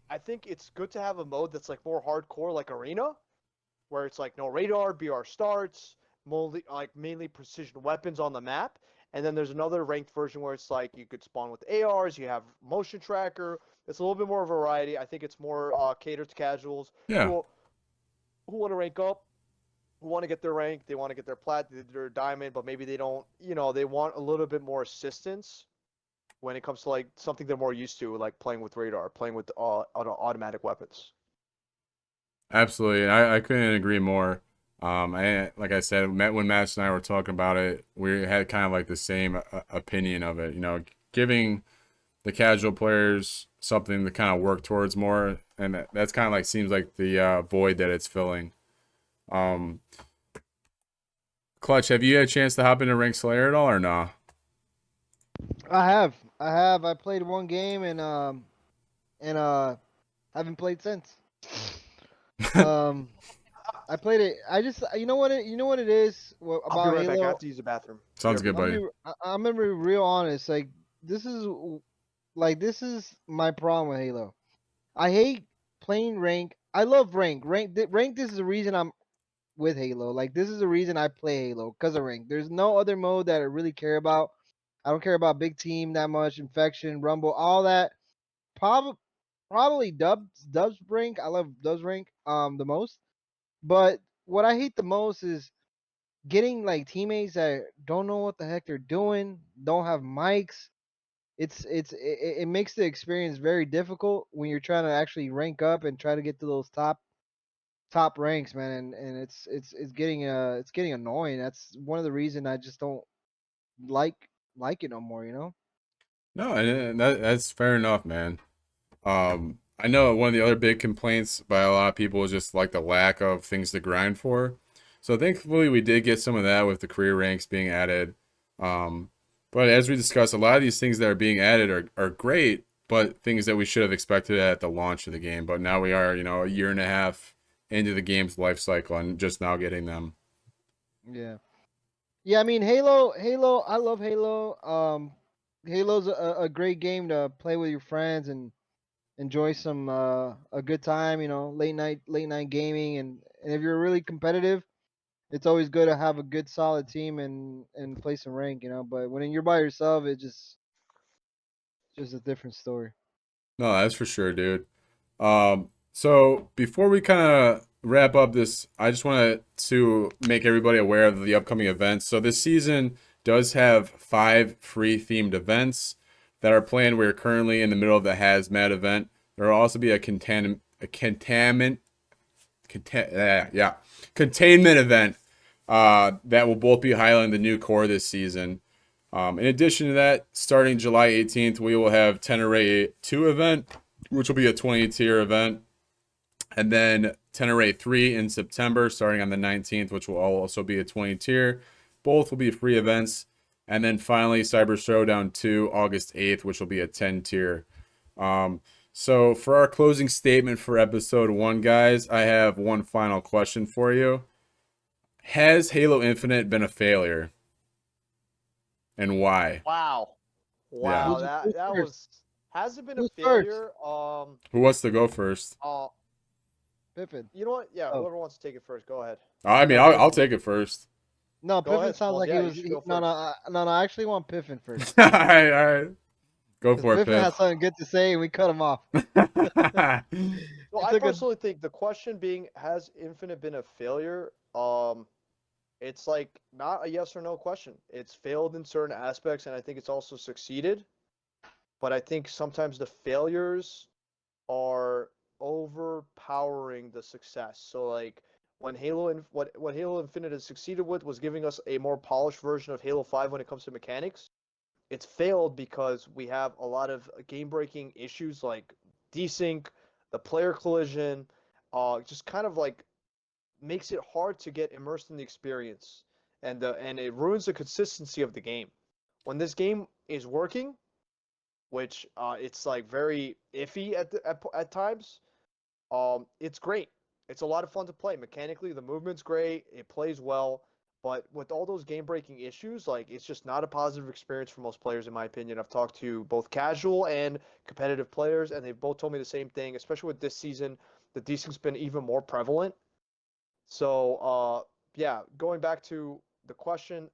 [SPEAKER 3] I think it's good to have a mode that's like more hardcore, like Arena, where it's like no radar, BR starts, mainly precision weapons on the map. And then there's another ranked version where it's like you could spawn with ARs, you have motion tracker. It's a little bit more variety. I think it's more catered to casuals
[SPEAKER 1] Yeah.
[SPEAKER 3] who want to rank up, who want to get their rank, they want to get their plat, their diamond, but maybe they don't, they want a little bit more assistance when it comes to like something they're more used to, like playing with radar, playing with automatic weapons.
[SPEAKER 1] Absolutely. I couldn't agree more. Like I said, when Matt and I were talking about it, we had kind of like the same opinion of it. You know, giving the casual players something to kind of work towards more, and that's kind of like seems like the void that it's filling. Clutch, have you had a chance to hop into Rank Slayer at all or nah?
[SPEAKER 4] I have. I played one game and haven't played since. Um, I played it. I just you know what it is
[SPEAKER 3] I'll be
[SPEAKER 4] about
[SPEAKER 3] right back. I
[SPEAKER 4] Halo.
[SPEAKER 3] have to use the bathroom.
[SPEAKER 1] Sounds good, buddy.
[SPEAKER 4] I'm gonna be real honest. This is this is my problem with Halo. I hate playing rank. I love rank. Rank. This is the reason I'm with Halo. Like this is the reason I play Halo because of rank. There's no other mode that I really care about. I don't care about big team that much, infection, rumble, all that. Probably dubs rank. I love dubs rank the most. But what I hate the most is getting like teammates that don't know what the heck they're doing, don't have mics. It makes the experience very difficult when you're trying to actually rank up and try to get to those top ranks, man. And it's getting annoying. That's one of the reasons I just don't like like it no more. You know.
[SPEAKER 1] No, and that's fair enough, man. I know one of the other big complaints by a lot of people is just like the lack of things to grind for. So thankfully we did get some of that with the career ranks being added. But as we discussed, a lot of these things that are being added are great, but things that we should have expected at the launch of the game. But now we are, a year and a half into the game's life cycle and just now getting them.
[SPEAKER 4] Yeah. Yeah, I mean Halo, I love Halo. Halo's a great game to play with your friends and enjoy some a good time, late night gaming and if you're really competitive, it's always good to have a good solid team and play some rank. But when you're by yourself, just a different story.
[SPEAKER 1] No, that's for sure, dude. So before we kind of wrap up this, I just wanted to make everybody aware of the upcoming events. So this season does have 5 free themed events that are planned. We're currently in the middle of the hazmat event. There will also be a containment event that will both be highlighting the new core this season. In addition to that, starting July 18th, we will have Tenere 2 event, which will be a 20-tier event. And then Tenere 3 in September, starting on the 19th, which will also be a 20-tier. Both will be free events. And then finally, Cyber Showdown 2, August 8th, which will be a 10-tier. So for our closing statement for episode 1, guys, I have one final question for you. Has Halo Infinite been a failure? And why?
[SPEAKER 3] Wow.
[SPEAKER 1] Yeah.
[SPEAKER 3] Wow,
[SPEAKER 4] Who's
[SPEAKER 3] that
[SPEAKER 4] first?
[SPEAKER 3] was hasn't been a
[SPEAKER 4] Who's first?
[SPEAKER 3] failure.
[SPEAKER 1] Who wants to go first?
[SPEAKER 4] Pippin.
[SPEAKER 3] You know what? Yeah,
[SPEAKER 4] Oh.
[SPEAKER 3] whoever wants to take it first, go ahead.
[SPEAKER 1] I mean, I'll take it first.
[SPEAKER 4] No,
[SPEAKER 3] Go
[SPEAKER 4] Pippin
[SPEAKER 3] ahead,
[SPEAKER 4] sounds
[SPEAKER 3] Smalls.
[SPEAKER 4] like
[SPEAKER 3] Yeah,
[SPEAKER 4] he
[SPEAKER 3] you
[SPEAKER 4] was.
[SPEAKER 3] should go
[SPEAKER 4] No,
[SPEAKER 3] first.
[SPEAKER 4] no. I actually want Pippin first.
[SPEAKER 1] All right. Go
[SPEAKER 4] 'Cause
[SPEAKER 1] for it,
[SPEAKER 4] Pippin
[SPEAKER 1] Pip.
[SPEAKER 4] has something good to say, and we cut him off.
[SPEAKER 3] So
[SPEAKER 4] It
[SPEAKER 3] I
[SPEAKER 4] took a-
[SPEAKER 3] personally think the question being, has Infinite been a failure? It's like not a yes or no question. It's failed in certain aspects, and I think it's also succeeded. But I think sometimes the failures are overpowering the success. So like when what Halo Infinite has succeeded with was giving us a more polished version of Halo 5 when it comes to mechanics. It's failed because we have a lot of game-breaking issues like desync, the player collision, just kind of like makes it hard to get immersed in the experience, and it ruins the consistency of the game. When this game is working, which it's like very iffy at times, it's great. It's a lot of fun to play. Mechanically, the movement's great. It plays well. But with all those game-breaking issues, like it's just not a positive experience for most players, in my opinion. I've talked to both casual and competitive players, and they've both told me the same thing. Especially with this season, the desync's been even more prevalent. So, yeah, going back to the question,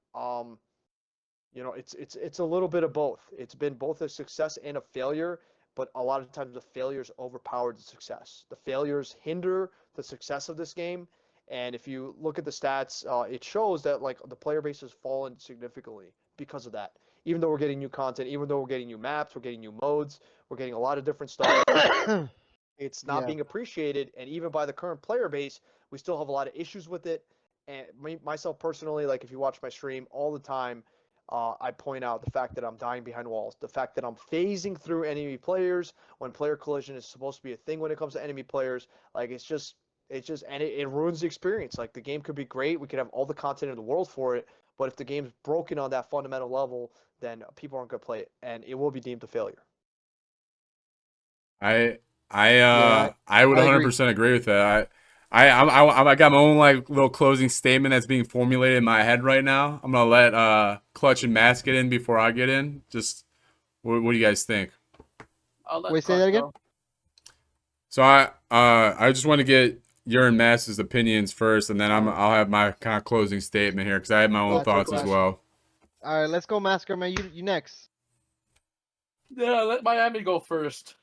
[SPEAKER 3] it's a little bit of both. It's been both a success and a failure, but a lot of times the failures overpower the success. The failures hinder the success of this game, and if you look at the stats, it shows that like the player base has fallen significantly because of that. even though we're getting new content, even though we're getting new maps, we're getting new modes, we're getting a lot of different stuff. It's not
[SPEAKER 4] Yeah.
[SPEAKER 3] being appreciated, and even by the current player base, we still have a lot of issues with it. And myself personally, like if you watch my stream all the time, I point out the fact that I'm dying behind walls, the fact that I'm phasing through enemy players when player collision is supposed to be a thing when it comes to enemy players. Like and it ruins the experience. Like the game could be great, we could have all the content in the world for it, but if the game's broken on that fundamental level, then people aren't gonna play it, and it will be deemed a failure.
[SPEAKER 1] I
[SPEAKER 4] Yeah,
[SPEAKER 1] I would
[SPEAKER 4] I agree.
[SPEAKER 1] 100% agree with that. I got my own like little closing statement that's being formulated in my head right now. I'm gonna let Clutch and Mask get in before I get in. Just what do you guys think?
[SPEAKER 2] I'll let
[SPEAKER 4] Wait, say that
[SPEAKER 2] Clark
[SPEAKER 4] again?
[SPEAKER 2] go.
[SPEAKER 1] So I just want to get your and Mass's opinions first, and then I'll have my kind of closing statement here because I have my own
[SPEAKER 4] Gotcha,
[SPEAKER 1] thoughts as
[SPEAKER 4] gotcha.
[SPEAKER 1] well.
[SPEAKER 4] All right, let's go, Masker Man. You next.
[SPEAKER 2] Yeah, let Miami go first.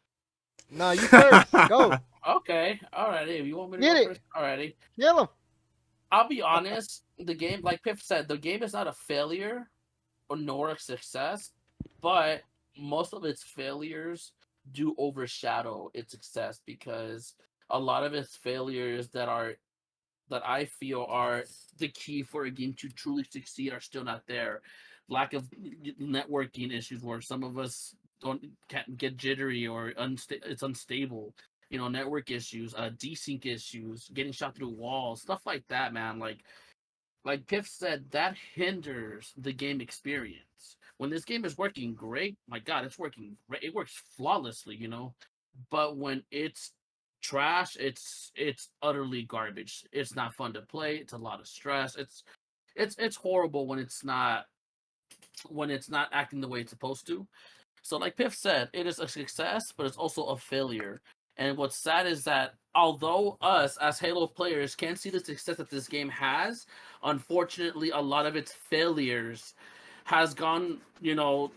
[SPEAKER 4] No, you first. Go.
[SPEAKER 2] Okay, alrighty. If you want me to
[SPEAKER 4] Get
[SPEAKER 2] go
[SPEAKER 4] it.
[SPEAKER 2] first, alrighty.
[SPEAKER 4] Kill him.
[SPEAKER 2] I'll be honest. The game, like Piff said, the game is not a failure or nor a success, but most of its failures do overshadow its success because a lot of its failures that I feel are the key for a game to truly succeed are still not there. Lack of networking issues where some of us can't get jittery or it's unstable. Network issues, desync issues, getting shot through walls, stuff like that, man. Like Piff said, that hinders the game experience. When this game is working great, my God, it's working great. It works flawlessly. But when it's trash, it's utterly garbage. It's not fun to play. It's a lot of stress. It's horrible when it's not acting the way it's supposed to. So, like Piff said, it is a success, but it's also a failure. And what's sad is that although us as Halo players can see the success that this game has, unfortunately, a lot of its failures has gone, not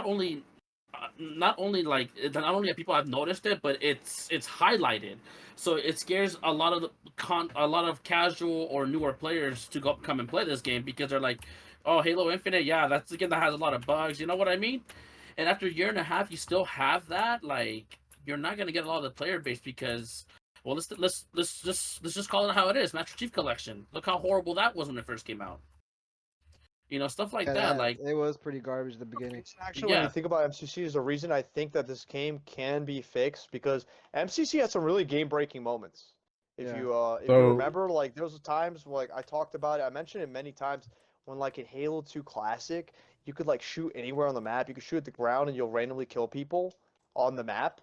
[SPEAKER 2] only have people have noticed it, but it's highlighted. So it scares a lot of casual or newer players to come and play this game because they're like, oh, Halo Infinite, yeah, that's the game that has a lot of bugs. You know what I mean? And after a year and a half, you still have that. Like, you're not gonna get a lot of the player base because, well, let's just call it how it is. Master Chief Collection. Look how horrible that was when it first came out. Stuff like
[SPEAKER 4] Yeah,
[SPEAKER 2] that. Like,
[SPEAKER 4] it was pretty garbage at the beginning.
[SPEAKER 3] Actually, when
[SPEAKER 2] yeah,
[SPEAKER 3] you think about MCC, is the reason I think that this game can be fixed because MCC had some really game-breaking moments. If
[SPEAKER 4] Yeah.
[SPEAKER 3] you
[SPEAKER 1] So
[SPEAKER 3] remember, like there was times like I talked about it, I mentioned it many times when like in Halo 2 Classic, you could like shoot anywhere on the map. You could shoot at the ground and you'll randomly kill people on the map.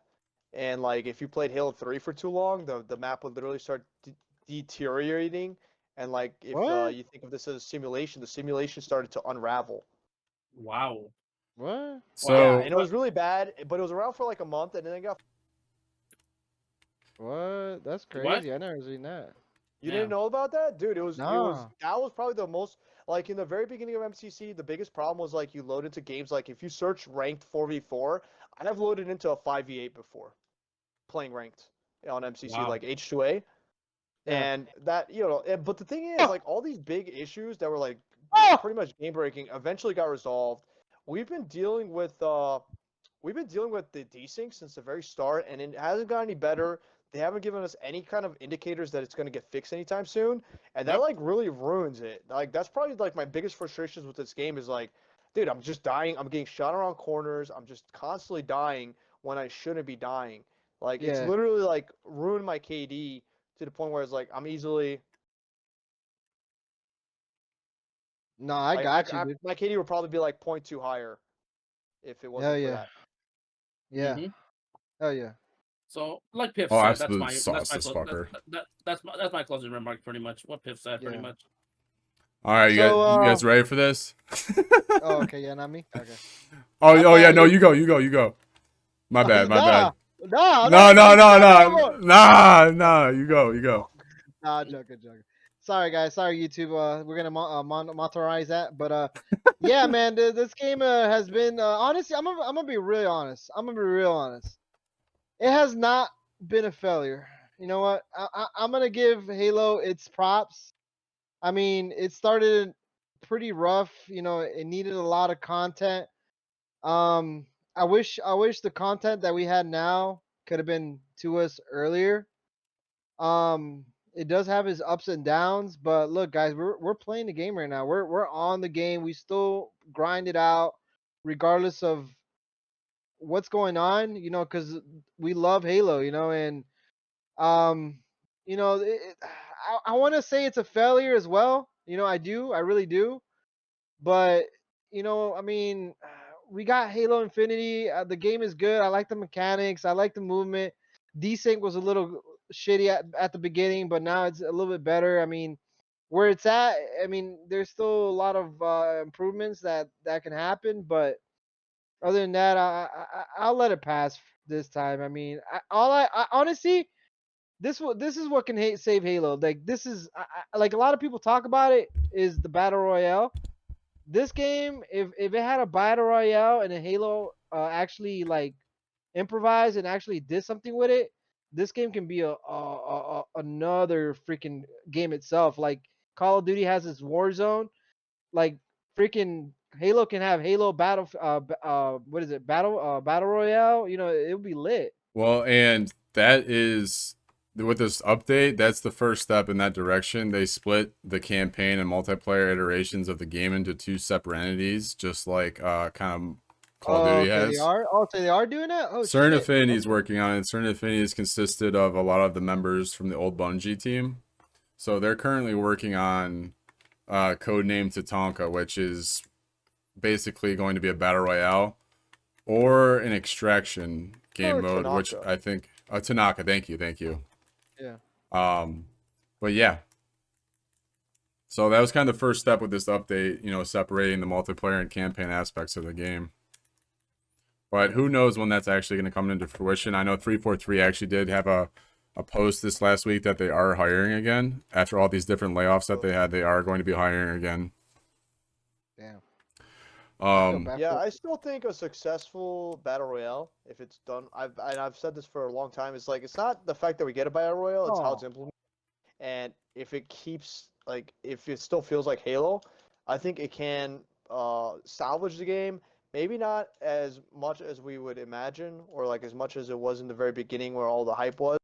[SPEAKER 3] And like if you played Halo 3 for too long, the map would literally start deteriorating. And like if
[SPEAKER 4] What?
[SPEAKER 3] you think of this as a simulation, the simulation started to unravel.
[SPEAKER 2] wow,
[SPEAKER 4] What?
[SPEAKER 3] Yeah,
[SPEAKER 1] so
[SPEAKER 3] and it was really bad, but it was around for like a month, and then it got.
[SPEAKER 4] What? That's
[SPEAKER 2] what?
[SPEAKER 4] crazy. I never seen that.
[SPEAKER 3] You
[SPEAKER 2] Yeah.
[SPEAKER 3] didn't know about that, dude?
[SPEAKER 4] No.
[SPEAKER 3] That was probably the most like in the very beginning of MCC. The biggest problem was like you load into games like if you search ranked 4v4, I have loaded into a 5v8 before, playing ranked on MCC
[SPEAKER 2] Wow.
[SPEAKER 3] like H2A,
[SPEAKER 4] Yeah.
[SPEAKER 3] and that but the thing is
[SPEAKER 4] Oh!
[SPEAKER 3] like all these big issues that were like
[SPEAKER 4] Oh!
[SPEAKER 3] pretty much game breaking eventually got resolved. We've been dealing with we've been dealing with the desync since the very start, and it hasn't got any better. They haven't given us any kind of indicators that it's going to get fixed anytime soon, and that
[SPEAKER 2] Yep.
[SPEAKER 3] like really ruins it. Like that's probably like my biggest frustrations with this game is like, dude, I'm just dying. I'm getting shot around corners. I'm just constantly dying when I shouldn't be dying. Like it's
[SPEAKER 4] Yeah.
[SPEAKER 3] literally like ruined my KD to the point where it's like I'm easily
[SPEAKER 4] No, I
[SPEAKER 3] like
[SPEAKER 4] got you, dude.
[SPEAKER 3] my KD would probably be like 0.2 higher if it
[SPEAKER 4] Hell
[SPEAKER 3] wasn't for
[SPEAKER 4] yeah.
[SPEAKER 3] that.
[SPEAKER 4] Yeah.
[SPEAKER 2] hmm
[SPEAKER 4] Hell yeah.
[SPEAKER 2] So, like Piff
[SPEAKER 1] oh,
[SPEAKER 2] said,
[SPEAKER 1] absolute sauce this fucker.
[SPEAKER 2] that's my closing remark. Pretty much what Piff said. Pretty
[SPEAKER 4] Yeah.
[SPEAKER 2] much.
[SPEAKER 1] All right,
[SPEAKER 4] So,
[SPEAKER 1] you guys ready for this?
[SPEAKER 4] Oh, okay. Yeah, not me. Okay.
[SPEAKER 1] Oh,
[SPEAKER 4] I
[SPEAKER 1] oh yeah,
[SPEAKER 4] thought
[SPEAKER 1] no,
[SPEAKER 4] you-
[SPEAKER 1] you go. My bad, my
[SPEAKER 4] Nah.
[SPEAKER 1] bad.
[SPEAKER 4] Nah.
[SPEAKER 1] No,
[SPEAKER 4] nah,
[SPEAKER 1] no. Nah, you go.
[SPEAKER 4] Nah, joking. Sorry, guys. Sorry, YouTube. We're gonna authorize that, but yeah, man. This game has been honestly. I'm gonna be really honest. It has not been a failure. You know what? I'm gonna give Halo its props. I mean, it started pretty rough. It needed a lot of content. I wish the content that we had now could have been to us earlier. It does have its ups and downs, but look, guys, we're playing the game right now. We're on the game. We still grind it out, regardless of what's going on. Because we love Halo. And um, I want to say it's a failure as well. I do, I really do. But I mean, we got Halo Infinity. The game is good. I like the mechanics. I like the movement. Desync was a little shitty at the beginning, but now it's a little bit better. I mean, where it's at, I mean, there's still a lot of improvements that can happen. But other than that, I'll let it pass this time. I mean, I honestly, this is what can save Halo. Like this is like a lot of people talk about it is the battle royale. This game, if it had a battle royale and a Halo actually like improvised and actually did something with it, this game can be another freaking game itself. Like Call of Duty has its Warzone, like freaking Halo can have Halo battle what is it, battle royale? It'll be lit.
[SPEAKER 1] Well, and that is with this update, that's the first step in that direction. They split the campaign and multiplayer iterations of the game into two separate entities, just like kind of Call of Duty has.
[SPEAKER 4] They are. Oh, so they are doing that. Oh,
[SPEAKER 1] Certain
[SPEAKER 4] shit.
[SPEAKER 1] Affinity's working on it. Certain Affinities consisted of a lot of the members from the old Bungie team, so they're currently working on codename Tatanka, which is basically going to be a battle royale or an extraction game mode,
[SPEAKER 3] Tanaka.
[SPEAKER 1] which I think Tanaka. Thank you.
[SPEAKER 4] Yeah.
[SPEAKER 1] But yeah. So that was kind of the first step with this update, separating the multiplayer and campaign aspects of the game. But who knows when that's actually going to come into fruition. I know 343 actually did have a post this last week that they are hiring again. After all these different layoffs that they had, they are going to be hiring again.
[SPEAKER 4] Damn.
[SPEAKER 3] Yeah, I still think a successful battle royale, if it's done, I've said this for a long time. It's like it's not the fact that we get a battle royale; it's how it's implemented. And if it keeps if it still feels like Halo, I think it can salvage the game. Maybe not as much as we would imagine, or like as much as it was in the very beginning where all the hype was.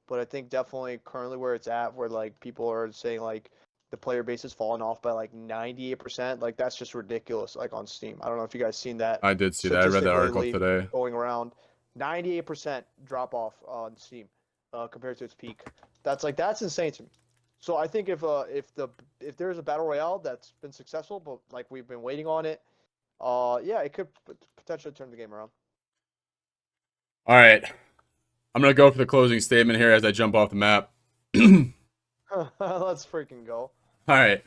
[SPEAKER 3] But I think definitely currently where it's at, where like people are saying like the player base has fallen off by like 98%. Like that's just ridiculous. Like on Steam, I don't know if you guys seen that.
[SPEAKER 1] I did see that. I read that article
[SPEAKER 3] statistically
[SPEAKER 1] today.
[SPEAKER 3] going around. 98% drop off on Steam compared to its peak. That's insane to me. So I think if there's a battle royale that's been successful, but like we've been waiting on it, yeah, it could potentially turn the game around.
[SPEAKER 1] All right. I'm going to go for the closing statement here as I jump off the map.
[SPEAKER 3] Let's freaking go.
[SPEAKER 1] All right.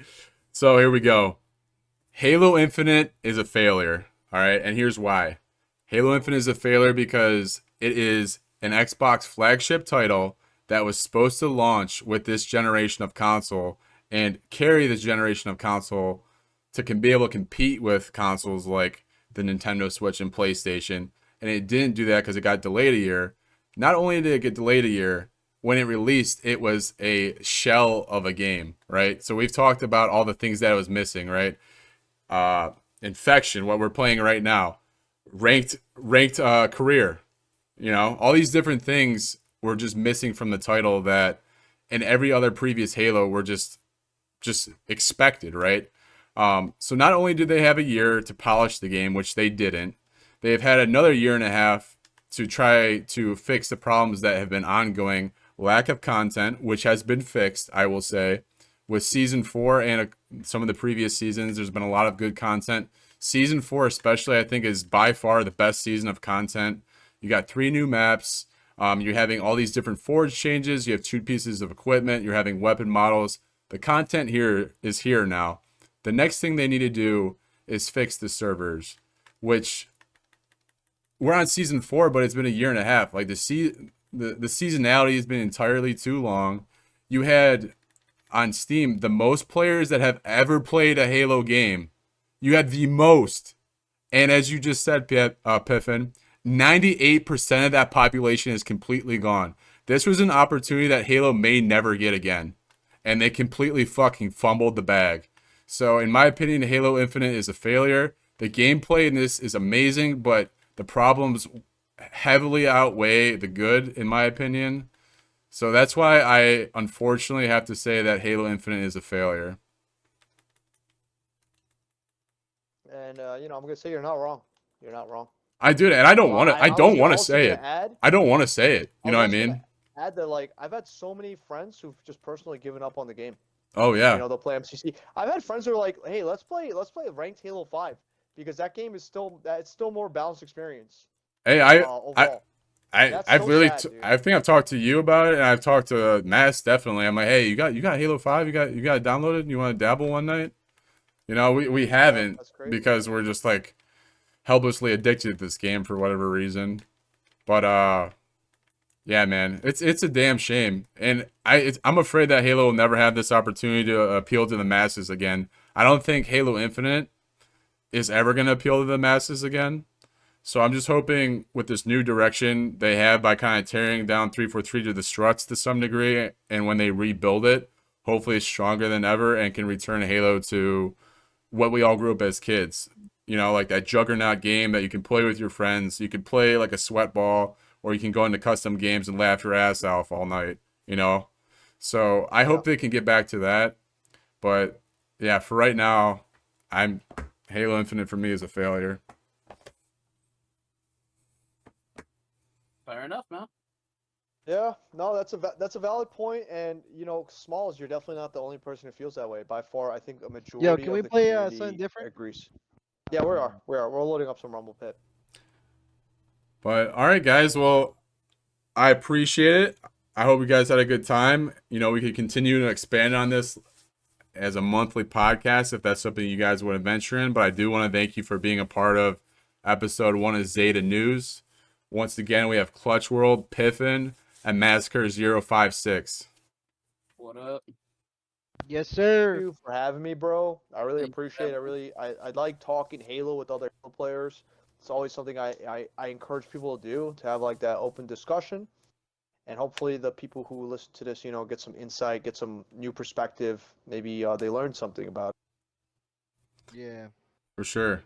[SPEAKER 1] So here we go. Halo Infinite is a failure. All right. And here's why. Halo Infinite is a failure because it is an Xbox flagship title that was supposed to launch with this generation of console and carry this generation of console to be able to compete with consoles like the Nintendo Switch and PlayStation. And it didn't do that because it got delayed a year. Not only did it get delayed a year, when it released, it was a shell of a game, right? So we've talked about all the things that it was missing, right? Infection, what we're playing right now, ranked career, all these different things were just missing from the title that in every other previous Halo were just expected, right? So not only did they have a year to polish the game, which they didn't, they've had another year and a half to try to fix the problems that have been ongoing. Lack of content, which has been fixed, I will say. With Season 4 and some of the previous seasons, there's been a lot of good content. Season 4 especially, I think, is by far the best season of content. You got 3 new maps. You're having all these different forge changes. You have 2 pieces of equipment. You're having weapon models. The content here is here now. The next thing they need to do is fix the servers, which we're on Season 4, but it's been a year and a half. Like the seasonality has been entirely too long. You had on Steam the most players that have ever played a Halo game. You had the most. And as you just said, Piffin, 98% of that population is completely gone. This was an opportunity that Halo may never get again. And they completely fucking fumbled the bag. So in my opinion, Halo Infinite is a failure. The gameplay in this is amazing, but the problems heavily outweigh the good, in my opinion. So that's why I unfortunately have to say that Halo Infinite is a failure.
[SPEAKER 3] And you know, I'm gonna say you're not wrong. You're not wrong.
[SPEAKER 1] I do, and I don't want to. I
[SPEAKER 3] was
[SPEAKER 1] don't want to
[SPEAKER 3] also
[SPEAKER 1] say
[SPEAKER 3] gonna
[SPEAKER 1] it.
[SPEAKER 3] add.
[SPEAKER 1] I don't want to say it.
[SPEAKER 3] I
[SPEAKER 1] You know
[SPEAKER 3] was
[SPEAKER 1] what I
[SPEAKER 3] also gonna
[SPEAKER 1] mean?
[SPEAKER 3] add that like I've had so many friends who've just personally given up on the game.
[SPEAKER 1] Oh
[SPEAKER 3] You
[SPEAKER 1] yeah.
[SPEAKER 3] know, they'll play MCC. I've had friends who are like, "Hey, let's play ranked Halo 5 because that game is still it's still more balanced experience
[SPEAKER 1] Hey,
[SPEAKER 3] overall." That's
[SPEAKER 1] I've
[SPEAKER 3] so
[SPEAKER 1] literally,
[SPEAKER 3] sad, dude.
[SPEAKER 1] I think I've talked to you about it, and I've talked to Mass definitely. I'm like, hey, you got Halo 5? You got it downloaded? You want to dabble one night? You know, we haven't
[SPEAKER 3] That's crazy.
[SPEAKER 1] because we're just like helplessly addicted to this game for whatever reason. But yeah, man, it's a damn shame, and I'm afraid that Halo will never have this opportunity to appeal to the masses again. I don't think Halo Infinite is ever going to appeal to the masses again. So I'm just hoping with this new direction they have by kind of tearing down 343 to the struts to some degree, and when they rebuild it, hopefully it's stronger than ever and can return Halo to what we all grew up as kids. You know, like that juggernaut game that you can play with your friends. You could play like a sweat ball, or you can go into custom games and laugh your ass off all night, you know? So I hope they can get back to that. But yeah, for right now, Halo Infinite for me is a failure.
[SPEAKER 2] Fair enough, man.
[SPEAKER 3] Yeah, no, that's a valid point, and you know, Smalls, you're definitely not the only person who feels that way. By far, I think a majority
[SPEAKER 4] Yo, can we
[SPEAKER 3] of the
[SPEAKER 4] play
[SPEAKER 3] community
[SPEAKER 4] something different?
[SPEAKER 3] agrees. Yeah, we're loading up some Rumble Pit.
[SPEAKER 1] But all right, guys. Well, I appreciate it. I hope you guys had a good time. You know, we could continue to expand on this as a monthly podcast if that's something you guys want to venture in. But I do want to thank you for being a part of episode 1 of Zeta News. Once again, we have Clutch World, Piffin, and Massacre 056.
[SPEAKER 2] What up?
[SPEAKER 4] Yes,
[SPEAKER 3] Thank
[SPEAKER 4] sir.
[SPEAKER 3] you for having me, bro. I really
[SPEAKER 2] Thank you,
[SPEAKER 3] appreciate it.
[SPEAKER 2] Evan.
[SPEAKER 3] I like talking Halo with other Halo players. It's always something I encourage people to do, to have like that open discussion. And hopefully the people who listen to this, you know, get some insight, get some new perspective. Maybe they learn something about it.
[SPEAKER 4] Yeah.
[SPEAKER 1] For sure.